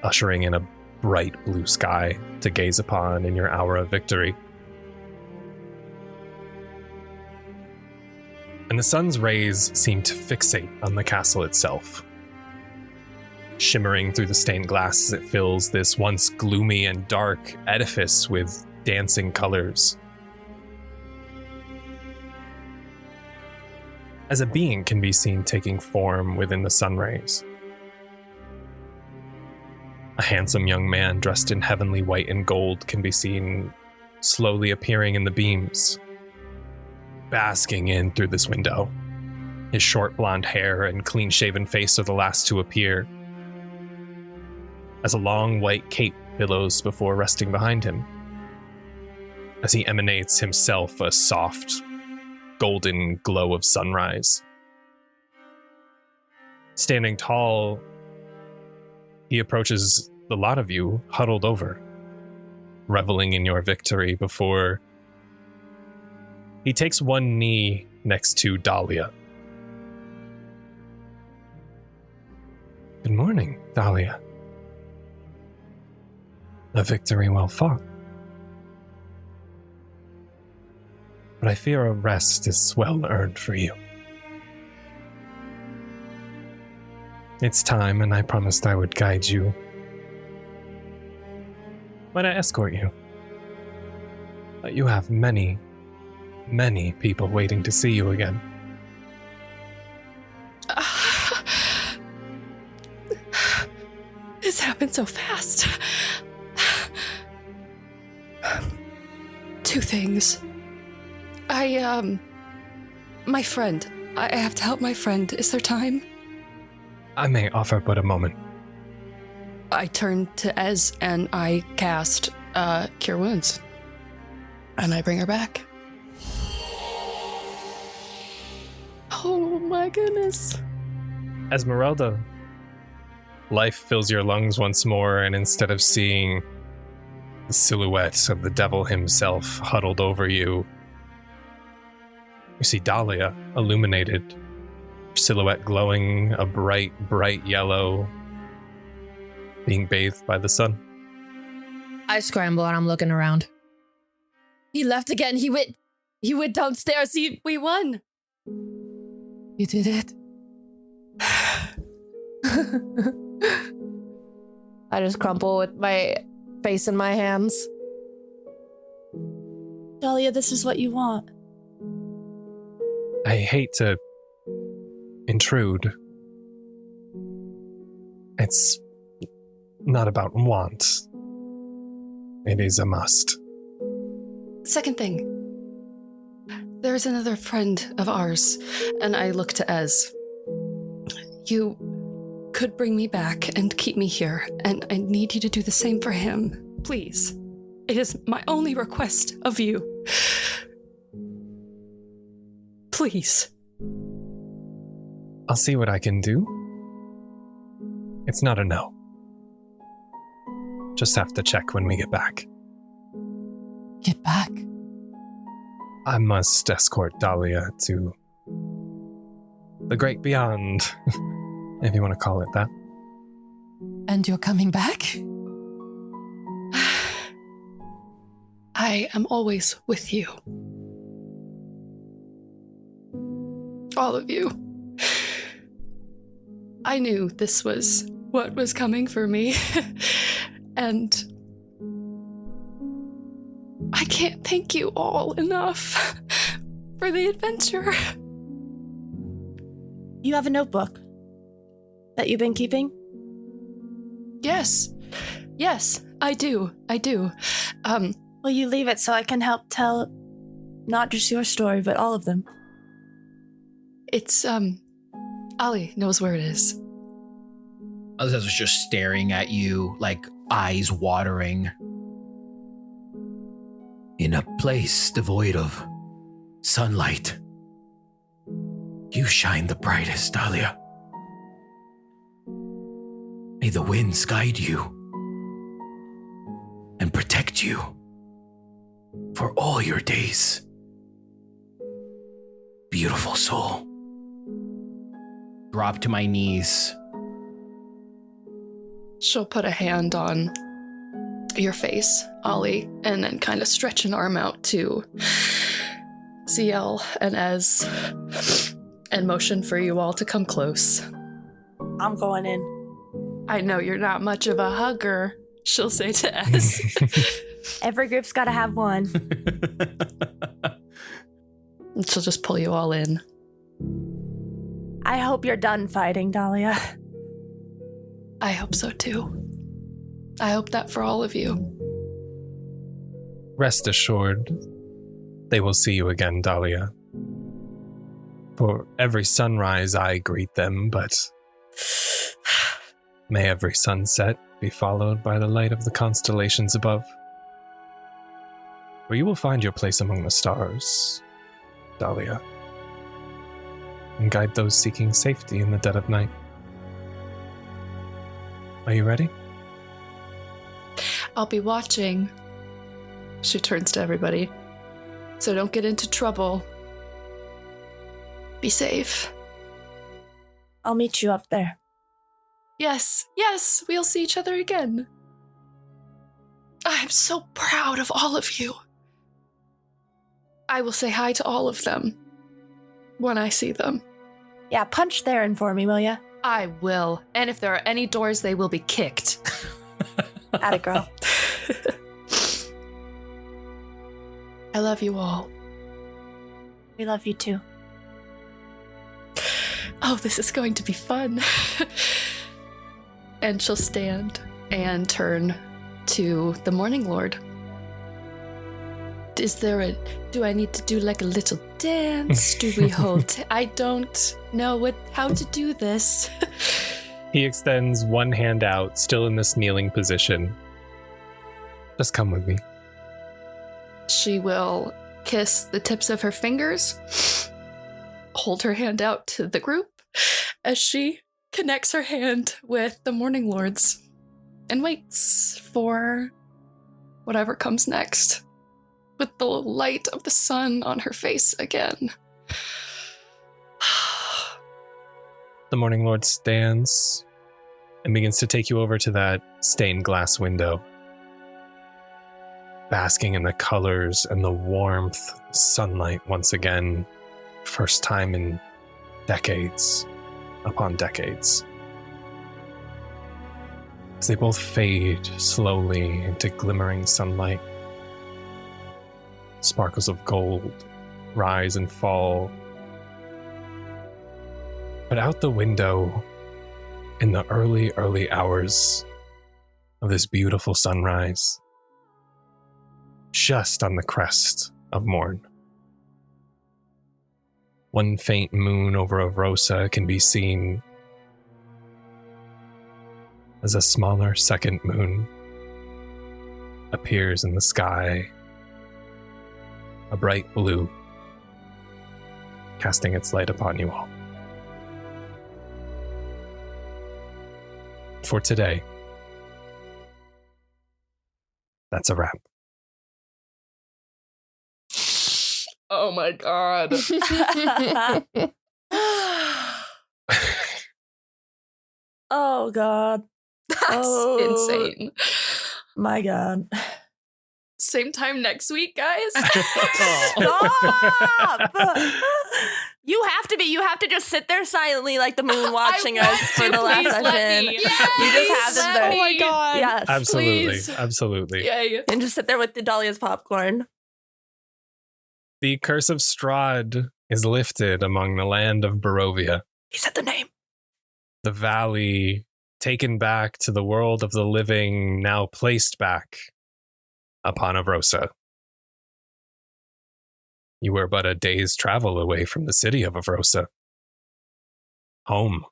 ushering in a bright blue sky to gaze upon in your hour of victory. And the sun's rays seem to fixate on the castle itself, shimmering through the stained glass as it fills this once gloomy and dark edifice with dancing colors. As a being can be seen taking form within the sun rays. A handsome young man dressed in heavenly white and gold can be seen slowly appearing in the beams, basking in through this window. His short blonde hair and clean-shaven face are the last to appear, as a long white cape billows before resting behind him, as he emanates himself a soft, golden glow of sunrise. Standing tall, he approaches the lot of you huddled over, reveling in your victory, before he takes one knee next to Dahlia. Good morning, Dahlia. A victory well fought. But I fear a rest is well earned for you. It's time, and I promised I would guide you. Might I escort you? You have many, many people waiting to see you again. This happened so fast. Two things. My friend. I have to help my friend. Is there time? I may offer but a moment. I turn to Ez and I cast Cure Wounds. And I bring her back. Oh my goodness. Esmeralda, life fills your lungs once more, and instead of seeing the silhouette of the devil himself huddled over you, you see Dahlia illuminated, her silhouette glowing a bright, bright yellow, being bathed by the sun. I scramble and I'm looking around. He left again. He went downstairs. We won. You did it. I just crumple with my face in my hands. Dahlia, this is what you want. I hate to intrude. It's not about want. It is a must. Second thing. There's another friend of ours, and I look to Ez. You could bring me back and keep me here, and I need you to do the same for him. Please. It is my only request of you. Please. I'll see what I can do. It's not a no. Just have to check when we get back. Get back. I must escort Dahlia to the great beyond, if you want to call it that. And you're coming back? I am always with you. All of you. I knew this was what was coming for me. And I can't thank you all enough for the adventure. You have a notebook that you've been keeping? Yes, I do. Will you leave it so I can help tell not just your story, but all of them? It's, Ali knows where it is. Alizza's just staring at you, like eyes watering. In a place devoid of sunlight, you shine the brightest, Dahlia. May the winds guide you and protect you for all your days. Beautiful soul. Drop to my knees. She'll put a hand on your face, Ollie, and then kind of stretch an arm out to Zielle and Ez and motion for you all to come close. I'm going in. I know you're not much of a hugger, she'll say to Ez. Every group's got to have one. And she'll just pull you all in. I hope you're done fighting, Dahlia. I hope so too. I hope that for all of you. Rest assured, they will see you again, Dahlia. For every sunrise I greet them, but may every sunset be followed by the light of the constellations above. For you will find your place among the stars, Dahlia, and guide those seeking safety in the dead of night. Are you ready? I'll be watching. She turns to everybody. So don't get into trouble. Be safe. I'll meet you up there. Yes, we'll see each other again. I'm so proud of all of you. I will say hi to all of them when I see them. Yeah, punch Theren for me, will ya? I will. And if there are any doors, they will be kicked. Atta girl. I love you all. We love you too. Oh, this is going to be fun. And she'll stand and turn to the Morning Lord. Do I need to do like a little dance? Do we hold? I don't know how to do this. He extends one hand out, still in this kneeling position. Just come with me. She will kiss the tips of her fingers, hold her hand out to the group as she connects her hand with the Morning Lord's and waits for whatever comes next, with the light of the sun on her face again. The Morning Lord stands and begins to take you over to that stained glass window, basking in the colors and the warmth, sunlight once again, first time in decades upon decades. As they both fade slowly into glimmering sunlight, sparkles of gold rise and fall. But out the window, in the early hours of this beautiful sunrise, just on the crest of morn, one faint moon over Avrosa can be seen as a smaller second moon appears in the sky, a bright blue, casting its light upon you all. For today, that's a wrap. Oh my god. Oh God. That's insane. My God. Same time next week, guys. Stop! You have to just sit there silently like the moon watching us for the last session. Me. You just have to Let there. me. Oh my god. Yes. Absolutely. Please. Absolutely. Yay. And just sit there with the Dahlia's popcorn. The curse of Strahd is lifted among the land of Barovia. He said the name. The valley taken back to the world of the living, now placed back upon Avrosa. You were but a day's travel away from the city of Avrosa. Home.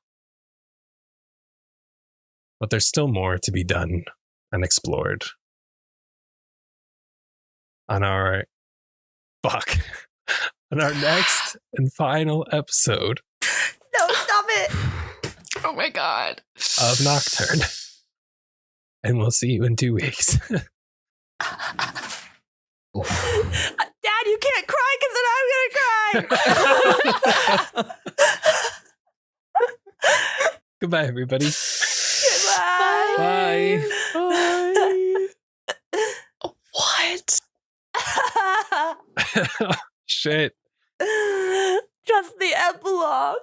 But there's still more to be done and explored. On our next and final episode No, stop it. Oh my god. of Nocturne. And we'll see you in 2 weeks. Dad, you can't cry because then I'm going to cry. Goodbye, everybody. Goodbye. Bye. What? Shit. Just the epilogue.